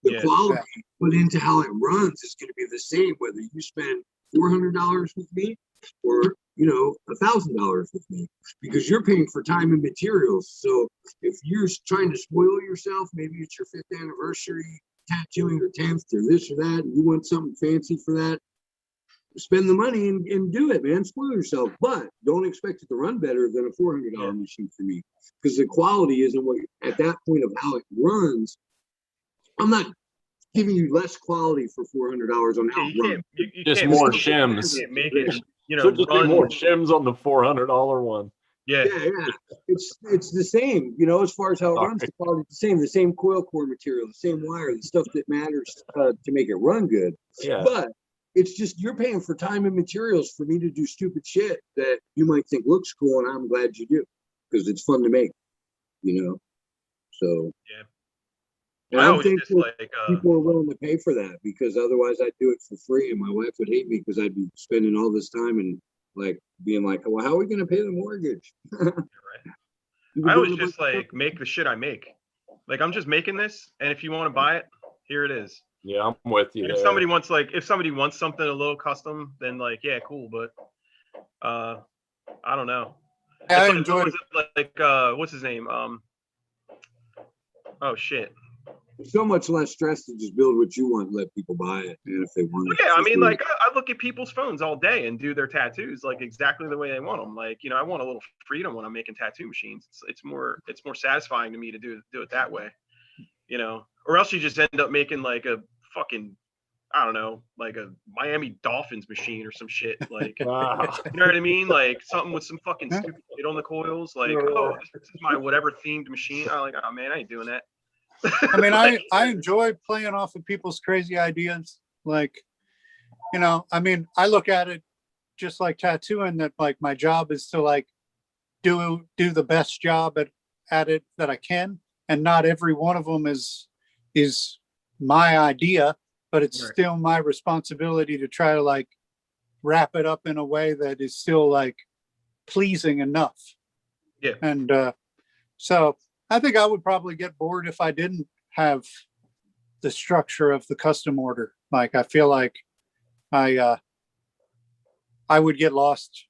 The Yeah. quality put into how it runs is going to be the same whether you spend $400 with me or, you know, $1,000 with me, because you're paying for time and materials. So if you're trying to spoil yourself, maybe it's your 5th anniversary tattooing or 10th or this or that, and you want something fancy for that, spend the money and do it, man. Spoil yourself, but don't expect it to run better than a $400 machine for me, because the quality isn't what at that point of how it runs. I'm not giving you less quality for $400 on how it You runs. can't, you Just can't more make it- shims. You can't make it, you know, So just be more run. shims on the $400 one. Yeah. Yeah. It's the same, you know, as far as how it Sorry. runs, the quality is the same coil core material, the same wire, the stuff that matters to make it run good. Yeah. But it's just you're paying for time and materials for me to do stupid shit that you might think looks cool, and I'm glad you do, because it's fun to make, you know. So Yeah. and I I'm always just thankful like, people are willing to pay for that, because otherwise I'd do it for free, and my wife would hate me because I'd be spending all this time and like being like, well, how are we going to pay the mortgage? You I can always build a just bunch of like make the shit I make. Like, I'm just making this, and if you want to buy it, here it is. Yeah, I'm with you And there. if somebody wants something a little custom, then like, yeah, cool. But I don't know. I It's like, enjoyed what it. was it, like what's his name? Oh shit. so much less stress to just build what you want and let people buy it, and if they want it. Yeah, I Just mean, do like it. I look at people's phones all day and do their tattoos like exactly the way they want them. Like, you know, I want a little freedom when I'm making tattoo machines. It's more satisfying to me to do it that way, you know. Or else you just end up making like a fucking, I don't know, like a Miami Dolphins machine or some shit. Like, Wow. you know what I mean? Like something with some fucking Yeah. stupid shit on the coils. Like, oh, this is my whatever themed machine. I'm like, oh man, I ain't doing that. I mean, Like, I enjoy playing off of people's crazy ideas. Like, you know, I mean, I look at it just like tattooing, that like my job is to like do the best job at it that I can. And not every one of them is my idea, but it's Right. still my responsibility to try to like wrap it up in a way that is still like pleasing enough. Yeah. And so I think I would probably get bored if I didn't have the structure of the custom order. Like, I feel like I would get lost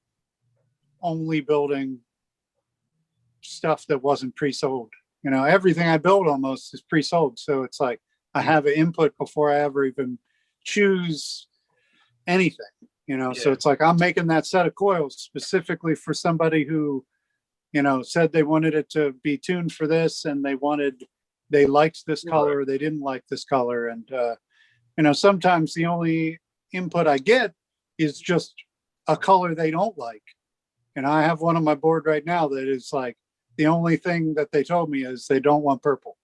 only building stuff that wasn't pre-sold. You know, everything I build almost is pre-sold. So it's like I have an input before I ever even choose anything. you know, so Yeah. it's like I'm making that set of coils specifically for somebody who, you know, said they wanted it to be tuned for this and they liked this color, or they didn't like this color. And, you know, sometimes the only input I get is just a color they don't like. And I have one on my board right now that is like, the only thing that they told me is they don't want purple.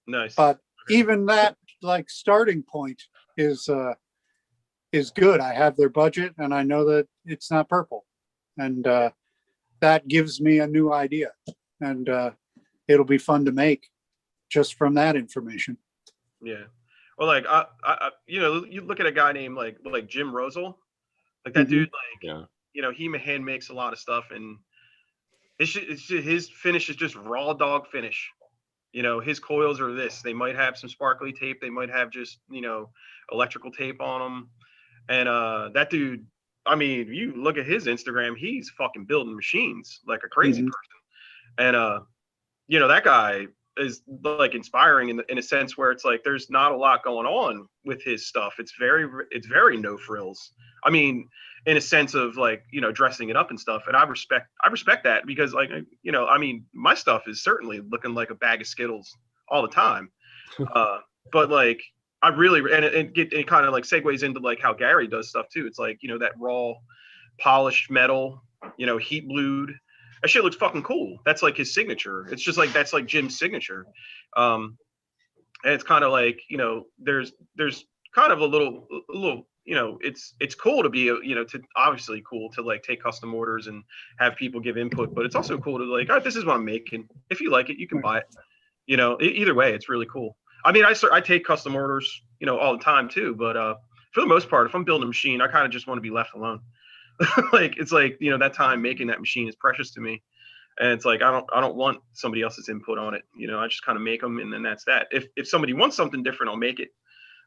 Nice. But even that like starting point is good. I have their budget and I know that it's not purple. And that gives me a new idea. And it'll be fun to make just from that information. Yeah. Or like I you know, you look at a guy named like Jim Rosal, like that dude, like Yeah. you know, he hand makes a lot of stuff, and his finish is just raw dog finish. You know, his coils are this. They might have some sparkly tape. They might have just, you know, electrical tape on them. And that dude, I mean, you look at his Instagram, he's fucking building machines like a crazy person. And you know, that guy is like inspiring in a sense where it's like there's not a lot going on with his stuff. It's very no frills. I mean, in a sense of like, you know, dressing it up and stuff. And I respect that because like, you know, I mean, my stuff is certainly looking like a bag of Skittles all the time. But like, I really, and it kind of like segues into like how Gary does stuff too. It's like, you know, that raw polished metal, you know, heat blued. That shit looks fucking cool. That's like his signature. It's just like, that's like Jim's signature. And it's kind of like, you know, there's kind of a little, you know, it's cool to be, you know, to obviously cool to like take custom orders and have people give input, but it's also cool to like, oh, this is what I'm making. If you like it, you can buy it. You know, either way, it's really cool. I mean, I take custom orders, you know, all the time too, but for the most part, if I'm building a machine, I kind of just want to be left alone. Like, it's like, you know, that time making that machine is precious to me. And it's like, I don't want somebody else's input on it. You know, I just kind of make them and then that's that. If somebody wants something different, I'll make it.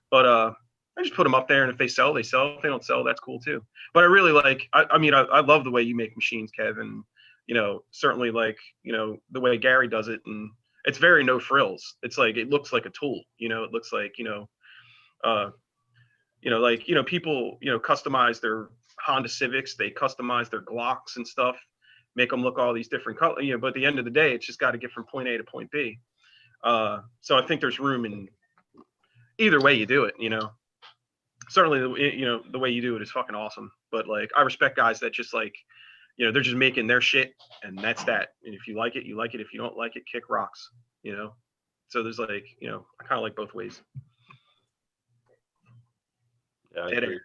But I just put them up there, and if they sell, they sell. If they don't sell, that's cool too. But I really like, I mean, I love the way you make machines, Kev, and, you know, certainly like, you know, the way Gary does it, and it's very no frills. It's like, it looks like a tool, you know, it looks like, you know, like, you know, people, you know, customize their Honda Civics, they customize their Glocks and stuff, make them look all these different colors, you know, but at the end of the day, it's just got to get from point A to point B. So I think there's room in either way you do it, you know. Certainly, you know, the way you do it is fucking awesome. But like, I respect guys that just like, you know, they're just making their shit and that's that. And if you like it, you like it. If you don't like it, kick rocks, you know. So there's like, you know, I kind of like both ways. Yeah, I agree.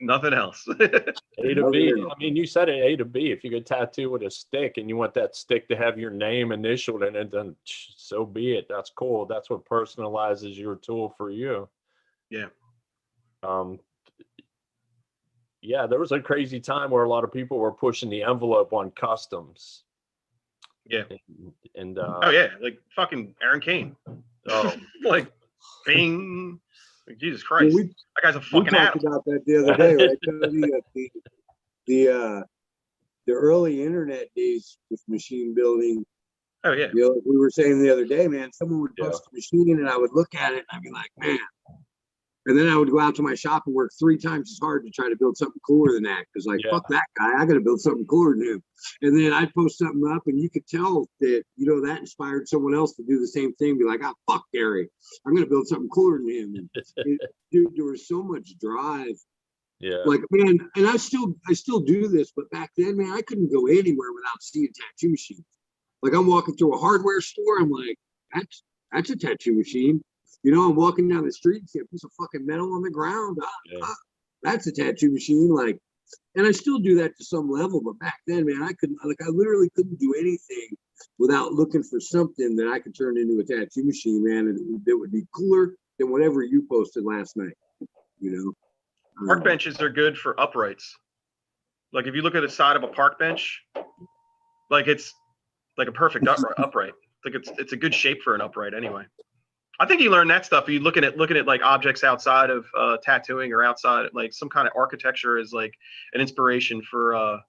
Nothing else. A to B. I mean, you said it, A to B. If you could tattoo with a stick and you want that stick to have your name initialed in it, then so be it. That's cool. That's what personalizes your tool for you. Yeah. Yeah, there was a crazy time where a lot of people were pushing the envelope on customs. Yeah. And oh yeah, like fucking Aaron Kane. Oh, like bing. Like, Jesus Christ. Well, that guy's a we fucking talked animal. about that the other day, right? The early internet days with machine building. Oh yeah. You know, like we were saying the other day, man, someone would post a machine and I would look at it and I'd be like, man. And then I would go out to my shop and work 3 times as hard to try to build something cooler than that. Because like, fuck that guy, I got to build something cooler than him. And then I'd post something up and you could tell that, you know, that inspired someone else to do the same thing. Be like, oh, fuck Gary, I'm going to build something cooler than him. And dude, there was so much drive. Yeah. Like, man, and I still do this, but back then, man, I couldn't go anywhere without seeing tattoo machines. Like I'm walking through a hardware store, I'm like, that's a tattoo machine. You know, I'm walking down the street and see a piece of fucking metal on the ground. That's a tattoo machine. Like, and I still do that to some level, but back then, man, I literally couldn't do anything without looking for something that I could turn into a tattoo machine, man, and that would be cooler than whatever you posted last night. You know, park benches are good for uprights. Like if you look at the side of a park bench, like it's like a perfect upright. Like it's a good shape for an upright anyway. I think you learn that stuff. You looking at like objects outside of tattooing or outside, like some kind of architecture is like an inspiration for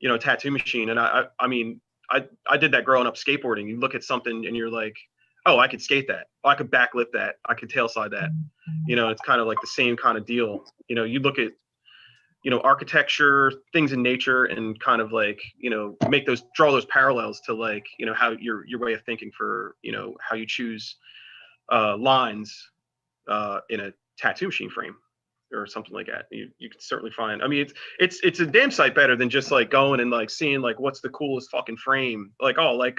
you know, a tattoo machine. And I mean, I did that growing up skateboarding. You look at something and you're like, oh, I could skate that. Oh, I could backlift that. I could tailslide that. You know, it's kind of like the same kind of deal. You know, you look at, you know, architecture, things in nature, and kind of like, you know, draw those parallels to like, you know, how your way of thinking for, you know, how you choose lines in a tattoo machine frame or something like that. You can certainly find, I mean, it's a damn sight better than just like going and like seeing like what's the coolest fucking frame. Like we're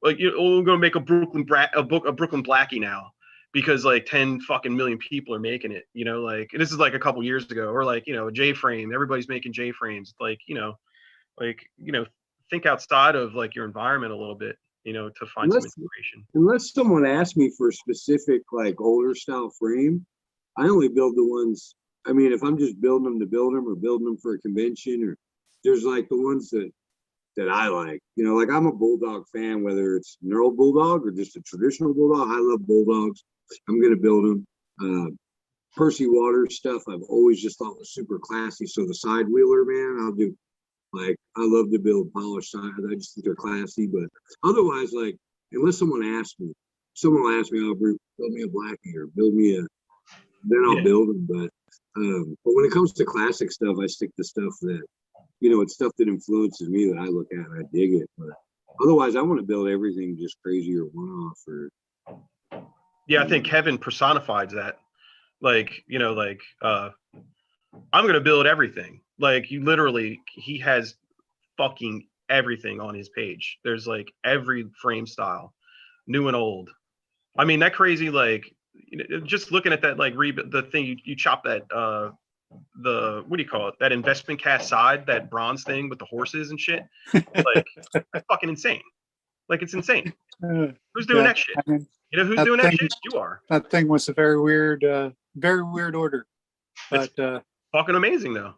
gonna make a Brooklyn Blackie now because like 10 fucking million people are making it, you know, like this is like a couple years ago, or like, you know, a J frame, everybody's making J frames. Like, you know, think outside of like your environment a little bit, you know, to find some inspiration. Unless someone asks me for a specific like older style frame, I only build the ones. I mean, if I'm just building them to build them or building them for a convention, or there's like the ones that I like, you know, like I'm a bulldog fan, whether it's an Earl bulldog or just a traditional bulldog. I love bulldogs. I'm gonna build them. Percy Waters stuff I've always just thought was super classy. So the side wheeler, man, I'll do. Like I love to build polished sides. I just think they're classy. But otherwise, like unless someone will ask me, "Oh, Bruce, build me a Blackie or build me a," then I'll build them. But when it comes to classic stuff, I stick to stuff that, you know, it's stuff that influences me that I look at and I dig it. But otherwise, I want to build everything just crazy or one-off. Or yeah, I think Kevin personifies that. Like, you know, like I'm gonna build everything. Like you literally, he has fucking everything on his page. There's like every frame style, new and old. I mean, that crazy, like, you know, just looking at that, like the thing you chop that the, what do you call it, that investment cast side, that bronze thing with the horses and shit. Like that's fucking insane. Like it's insane. Who's doing that shit? I mean, You know who's doing that shit? You are. that thing was a very weird order, but Fucking amazing though.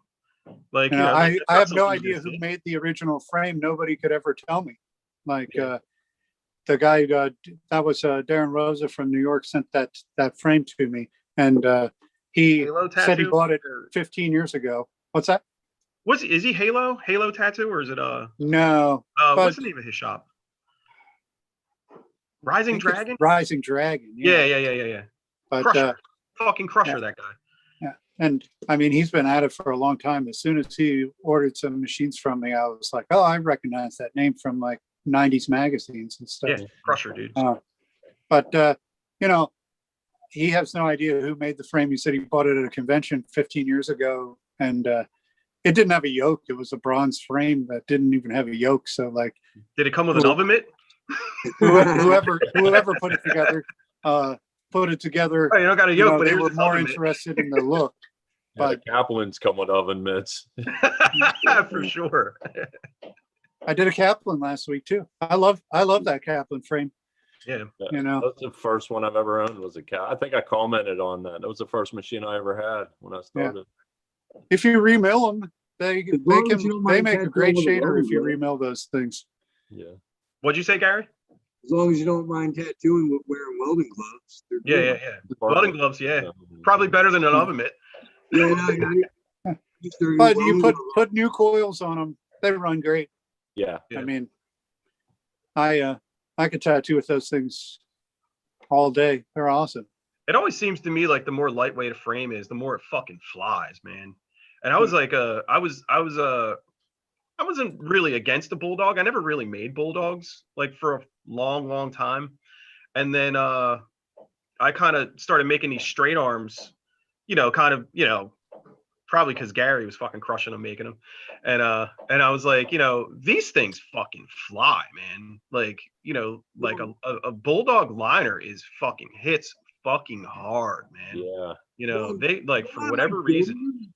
Like, you know, like, I have no idea who made the original frame. Nobody could ever tell me. Like the guy that was Darren Rosa from New York sent that frame to me, and he said he bought it 15 years ago. What's that? Is he Halo Tattoo, or is it no? What's the name of his shop? Rising Dragon. Rising Dragon. Yeah. But Crusher. Fucking Crusher, that guy. Yeah, and I mean, he's been at it for a long time. As soon as he ordered some machines from me, I was like, oh, I recognize that name from like 90s magazines and stuff. Yeah, Crusher, dude. But you know, he has no idea who made the frame. He said he bought it at a convention 15 years ago, and it didn't have a yoke. It was a bronze frame that didn't even have a yoke. So like, did it come with an oven mitt? whoever put it together, put it together. Oh, you don't got a yoke, but they were more interested in the look. But Kaplan's come with oven mitts. For sure. I did a Kaplan last week too. I love that Kaplan frame. Yeah, you know, that's the first one I've ever owned was a I think I commented on that. That was the first machine I ever had when I started. Yeah. If you remill them, they make a great shader if you remill those things. Yeah. What'd you say, Gary? As long as you don't mind tattooing with wearing welding gloves. Yeah. Welding gloves, yeah. Probably better than an oven mitt. Yeah. But you put new coils on them, they run great. Yeah. I mean, I could tattoo with those things all day. They're awesome. It always seems to me like the more lightweight a frame is, the more it fucking flies, man. And I was like, I wasn't really against the bulldog. I never really made bulldogs like for a long time. And then I kind of started making these straight arms, you know, kind of, you know, probably because Gary was fucking crushing them, making them. And I was like, you know, these things fucking fly, man. Like, you know, like a bulldog liner hits fucking hard, man. Yeah. You know, they like, for whatever reason.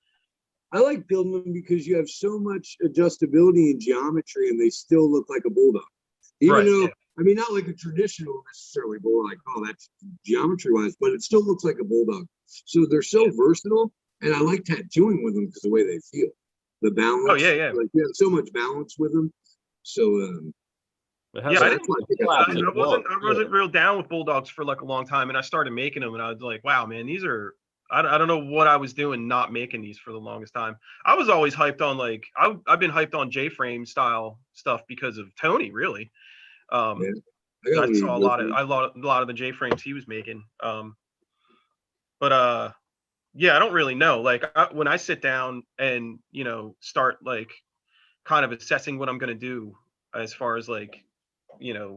I like building them because you have so much adjustability and geometry, and they still look like a bulldog. Even though, I mean, not like a traditional necessarily bulldog, like, oh, that's geometry-wise, but it still looks like a bulldog. So they're so versatile, and I like tattooing with them because the way they feel, the balance. Oh yeah. Like you have so much balance with them. So I wasn't real down with bulldogs for like a long time, and I started making them, and I was like, wow, man, these are. I don't know what I was doing not making these for the longest time. I was always hyped on like I've been hyped on J-frame style stuff because of Tony, really. got I one saw of those. a lot of the J frames he was making. But yeah, I don't really know. Like when I sit down and start like kind of assessing what I'm gonna do as far as like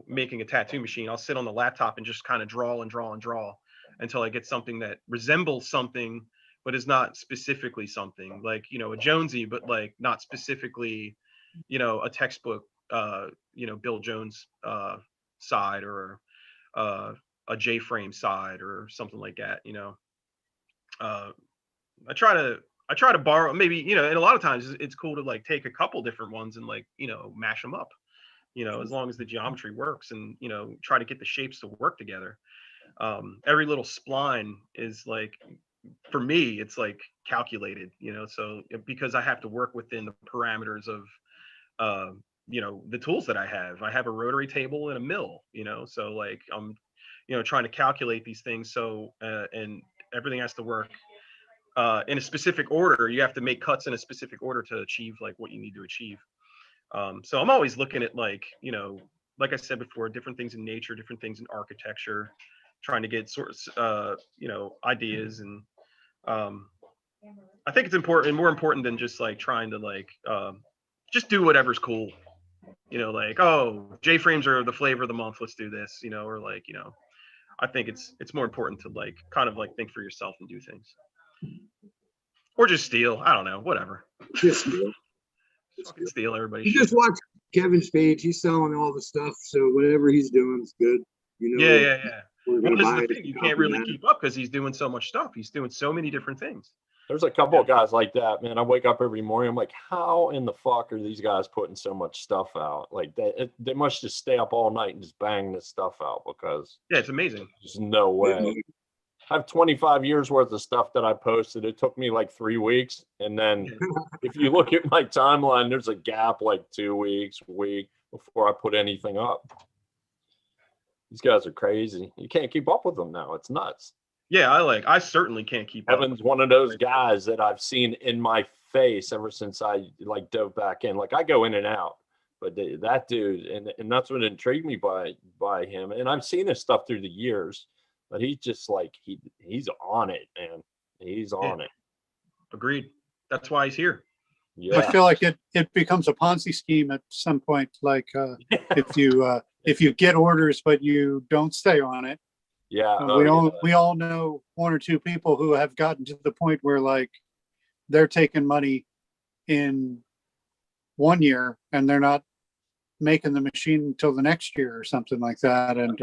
making a tattoo machine, I'll sit on the laptop and just kind of draw and draw and draw until I get something that resembles something, but is not specifically something like a Jonesy, but like not specifically a textbook Bill Jones side or a J frame side or something like that. uh, I try to borrow maybe, and a lot of times it's cool to like take a couple different ones and like mash them up, as long as the geometry works, and try to get the shapes to work together. Every little spline is like, for me, it's like calculated, so because I have to work within the parameters of the tools that I have a rotary table and a mill, so like I'm trying to calculate these things, so and everything has to work in a specific order. You have to make cuts in a specific order to achieve like what you need to achieve. So I'm always looking at like like I said before, different things in nature, different things in architecture, trying to get ideas. And I think it's important, more important than just like trying to like just do whatever's cool, like, oh, J frames are the flavor of the month, let's do this, or like I think it's more important to like kind of like think for yourself and do things, or just steal. I don't know, whatever. Just steal. Fucking steal everybody. You just watch Kevin's page. He's selling all the stuff, so whatever he's doing is good. Yeah. We're Well, gonna this is buy the it. thing. You can't really keep up because he's doing so much stuff. He's doing so many different things. There's a couple of guys like that, man. I wake up every morning. I'm like, how in the fuck are these guys putting so much stuff out? Like they must just stay up all night and just bang this stuff out, because Yeah, it's amazing. there's no way. I have 25 years worth of stuff that I posted. It took me like 3 weeks. And then if you look at my timeline, there's a gap like 2 weeks, a week before I put anything up. These guys are crazy. You can't keep up with them now. It's nuts. Yeah, I certainly can't keep up. Evan's one of those guys that I've seen in my face ever since I like dove back in. Like I go in and out, but that dude, and that's what intrigued me by him. And I've seen his stuff through the years, but he's just like he's on it, man. He's on it. Agreed. That's why he's here. Yeah. I feel like it becomes a Ponzi scheme at some point. Like if you get orders but you don't stay on it. Yeah. We all know one or two people who have gotten to the point where like they're taking money in 1 year and they're not making the machine until the next year or something like that. And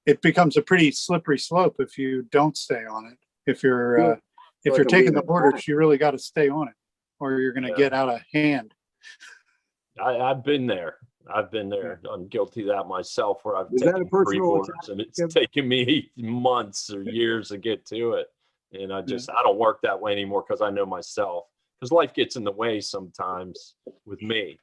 it becomes a pretty slippery slope if you don't stay on it. If you're taking the orders, you really got to stay on it, or you're going to get out of hand. I've been there. I'm guilty of that myself, where I've Is that a taken 3 personal orders attack, and it's Kevin? taken me months or years to get to it. And I don't work that way anymore because I know myself. Because life gets in the way sometimes with me,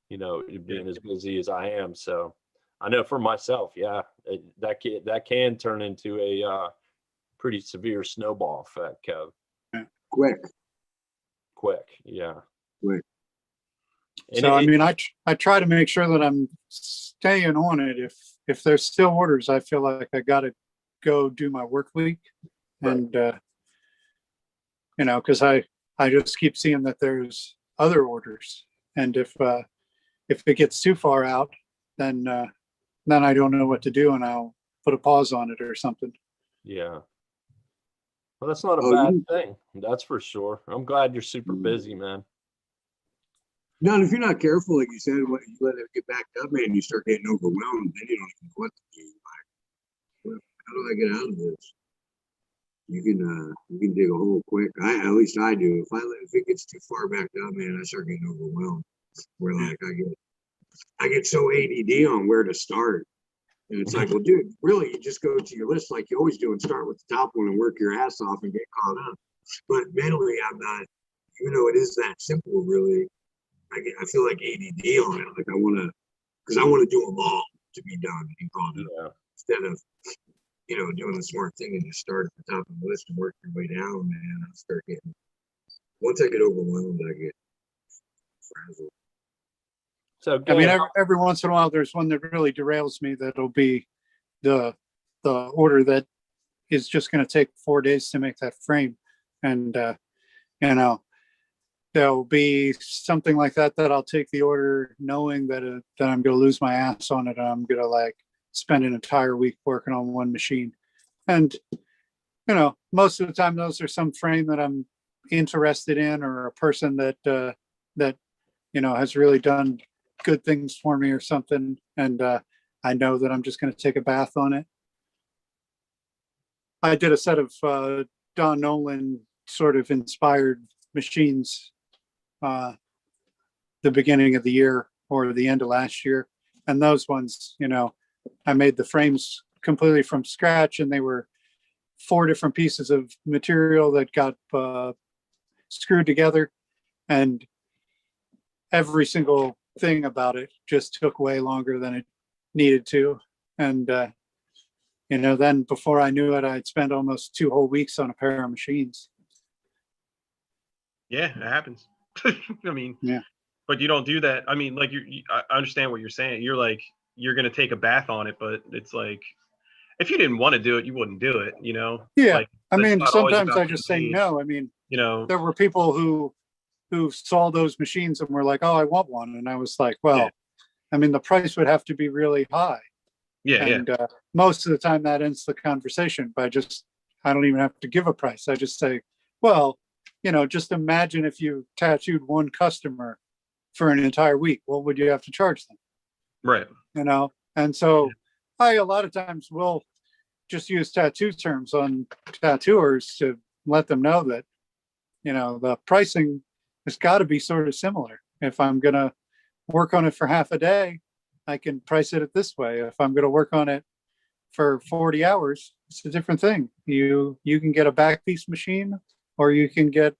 being as busy as I am. So I know for myself, that can turn into a pretty severe snowball effect, Kev. Quick, yeah. Quick. So I mean, I try to make sure that I'm staying on it. If there's still orders, I feel like I got to go do my work week, and because I just keep seeing that there's other orders, and if it gets too far out, then I don't know what to do, and I'll put a pause on it or something. Yeah. Well, that's not a bad thing. That's for sure. I'm glad you're super busy, man. No, and if you're not careful, like you said, when you let it get backed up, man, you start getting overwhelmed. Then you don't even know what to do. Like, how do I get out of this? You can dig a hole quick. At least I do. If it gets too far backed up, man, I start getting overwhelmed. Where like I get so ADD on where to start. And it's like, well, dude, really, you just go to your list like you always do and start with the top one and work your ass off and get caught up. But mentally, I'm not, even though it is that simple, really, I feel like ADD on it. Like I want to do them all to be done and caught up. Instead of, doing the smart thing and just start at the top of the list and work your way down, man. I start getting, once I get overwhelmed, I get frazzled. So I mean, Gabe, every once in a while, there's one that really derails me. That'll be the order that is just going to take 4 days to make that frame, and you know, there'll be something like that I'll take the order knowing that that I'm going to lose my ass on it, and I'm going to like spend an entire week working on one machine. And most of the time, those are some frame that I'm interested in, or a person that has really done good things for me or something, and I know that I'm just going to take a bath on it. I did a set of Don Nolan sort of inspired machines the beginning of the year or the end of last year, and those ones, I made the frames completely from scratch, and they were 4 different pieces of material that got screwed together, and every single thing about it just took way longer than it needed to. And then before I knew it, I'd spent almost 2 whole weeks on a pair of machines. Yeah, it happens. I mean, Yeah. But you don't do that. I mean, like I understand what you're saying. You're like, you're gonna take a bath on it, but it's like, if you didn't want to do it, you wouldn't do it. Yeah. Like, I it's mean, not always sometimes about I getting just say paid, no. I mean, there were people who saw those machines and were like, "Oh, I want one," and I was like, "Well, Yeah. I mean, the price would have to be really high." Yeah, And most of the time that ends the conversation by I don't even have to give a price. I just say, well, just imagine if you tattooed one customer for an entire week, what would you have to charge them? right. And so I, a lot of times, will just use tattoo terms on tattooers to let them know that, the pricing has got to be sort of similar. If I'm going to work on it for half a day, I can price it this way. If I'm going to work on it for 40 hours, it's a different thing. You can get a back piece machine, or you can get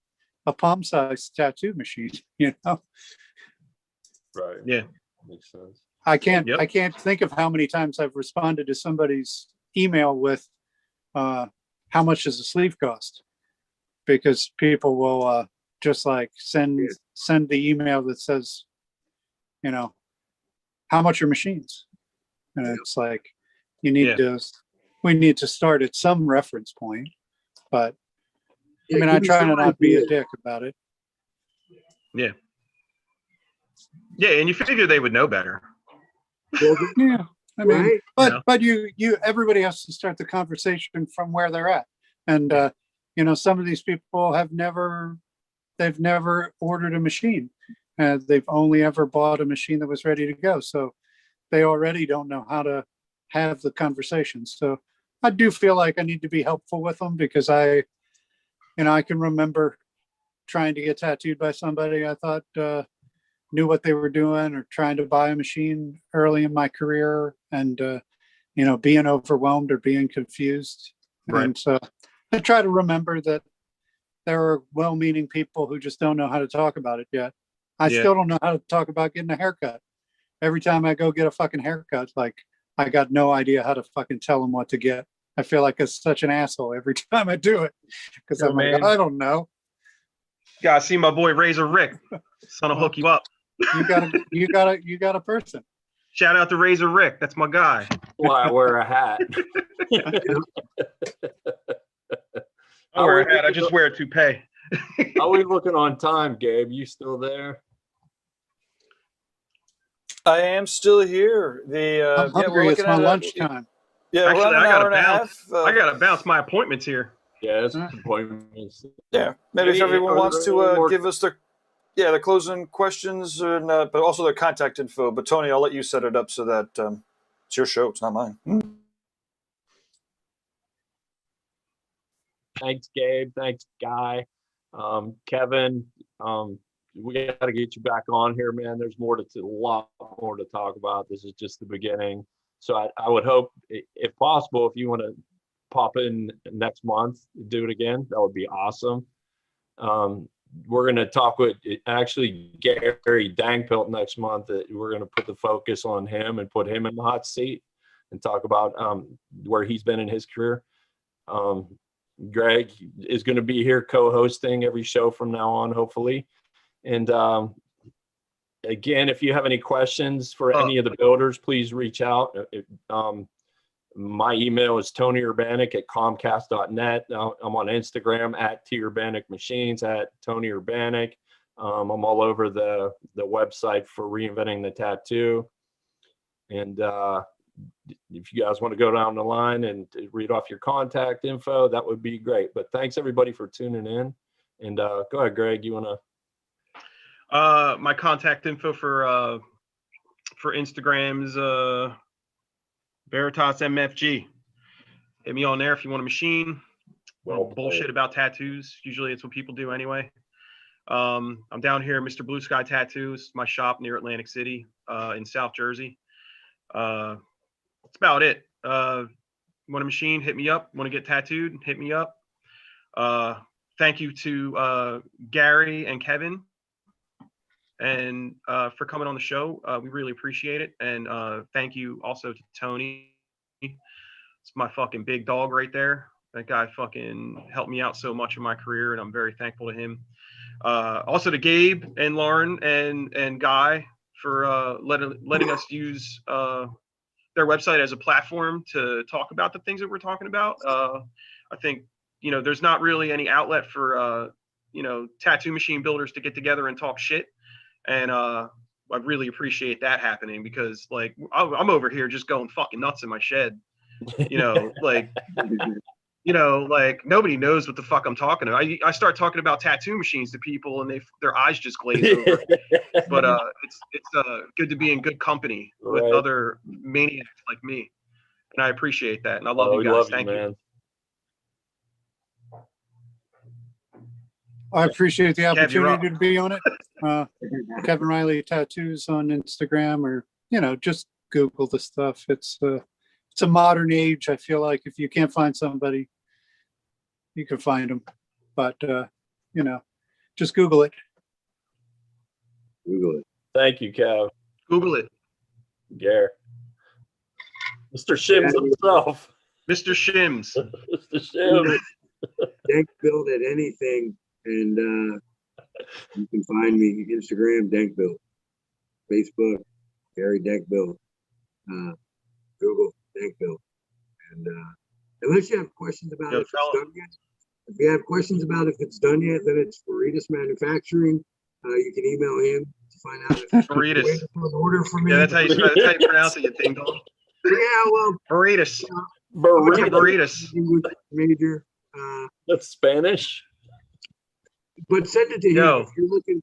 a palm size tattoo machine, right? Yeah. Makes sense. I can't Yep. I can't think of how many times I've responded to somebody's email with how much does a sleeve cost? Because people will just like send the email that says, how much are machines? And it's like, we need to start at some reference point. But I mean, I try to not be a dick about it. Yeah. Yeah, and you figure they would know better. Yeah. I mean, Right? but everybody has to start the conversation from where they're at. And some of these people they've never ordered a machine. They've only ever bought a machine that was ready to go. So they already don't know how to have the conversation. So I do feel like I need to be helpful with them, because I can remember trying to get tattooed by somebody I thought knew what they were doing, or trying to buy a machine early in my career, and being overwhelmed or being confused. Right. And so I try to remember that there are well-meaning people who just don't know how to talk about it yet. I still don't know how to talk about getting a haircut. Every time I go get a fucking haircut, like, I got no idea how to fucking tell them what to get. I feel like it's such an asshole every time I do it, because I'm like, I don't know. Yeah, I see my boy Razor Rick. Son will hook you up. You got a person. Shout out to Razor Rick. That's my guy. Why I wear a hat. I wear a hat. I just wear a toupee. How are we looking on time, Gabe? You still there? I am still here. I'm hungry. It's my lunchtime. Yeah, Actually, we're on I an hour gotta and a bounce. half. I gotta bounce my appointments here. Yeah, it's appointments. Yeah, maybe if everyone wants to give us the closing questions, and but also their contact info. But Tony, I'll let you set it up so that it's your show. It's not mine. Thanks, Gabe. Thanks, Guy. Kevin, we got to get you back on here, man. There's a lot more to talk about. This is just the beginning. So I would hope, if possible, if you want to pop in next month, do it again. That would be awesome. We're going to talk with actually Gary Dangpilt next month. We're going to put the focus on him and put him in the hot seat and talk about where he's been in his career. Greg is going to be here co-hosting every show from now on, hopefully. And Again, if you have any questions for any of the builders, please reach out. My email is tonyurbanek@comcast.net. I'm on Instagram at @TUrbanicMachines, at Tony Urbanek. I'm all over the website for Reinventing the Tattoo. And if you guys want to go down the line and read off your contact info, that would be great. But thanks everybody for tuning in. And go ahead, Greg, you want to? My contact info for Instagram's Veritas MFG. Hit me on there if you want a machine. Bullshit about tattoos. Usually it's what people do anyway. I'm down here, Mr. Blue Sky Tattoos, my shop near Atlantic City, in South Jersey. That's about it. Want a machine? Hit me up. Want to get tattooed? Hit me up. Thank you to Gary and Kevin and for coming on the show. We really appreciate it. And thank you also to Tony. It's my fucking big dog right there. That guy fucking helped me out so much in my career, and I'm very thankful to him. Also to Gabe and Lauren and Guy for letting us use their website as a platform to talk about the things that we're talking about. I think, there's not really any outlet for, tattoo machine builders to get together and talk shit. And I really appreciate that happening because, like, I'm over here just going fucking nuts in my shed. Like nobody knows what the fuck I'm talking about. I start talking about tattoo machines to people and their eyes just glaze over. But it's good to be in good company with other maniacs like me. And I appreciate that. And I love you guys. Thank you. I appreciate the opportunity to be on it. Kevin Riley Tattoos on Instagram, or just Google the stuff. It's a modern age. I feel like if you can't find somebody, you can find them. But just Google it. Google it. Thank you, Kev. Google it. Gare. Mr. Shims himself. Mr. Shims. Mr. Shims. Dank Build at anything, and you can find me Instagram, Dank Build, Facebook, Gary Dank Build, Google Dank Build, and unless you have questions about if it's done yet, if you have questions about if it's done yet, then it's Veritas Manufacturing. You can email him to find out if Veritas. An order for me. Yeah, that's how you pronounce it, you ding dong. Yeah, well, Veritas. Veritas. Major. That's Spanish. But send it to him Yo.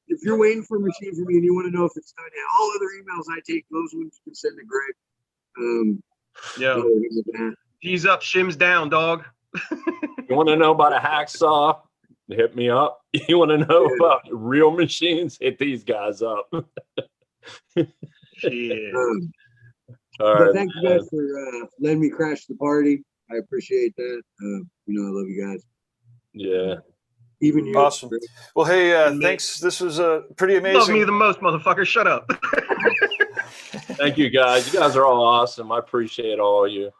if you're waiting for a machine from me and you want to know if it's done yet. All other emails I take, those ones you can send to Greg. Yo. He's up, Shims down, dog. You want to know about a hacksaw? Hit me up. You want to know about real machines? Hit these guys up. Shit. All right. Thank you guys for letting me crash the party. I appreciate that. I love you guys. Yeah. Even you. Awesome. Well, hey, thanks. This was pretty amazing. Love me the most, motherfucker. Shut up. Thank you, guys. You guys are all awesome. I appreciate all of you.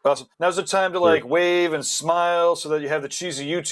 Awesome. Now's the time to wave and smile so that you have the cheesy YouTube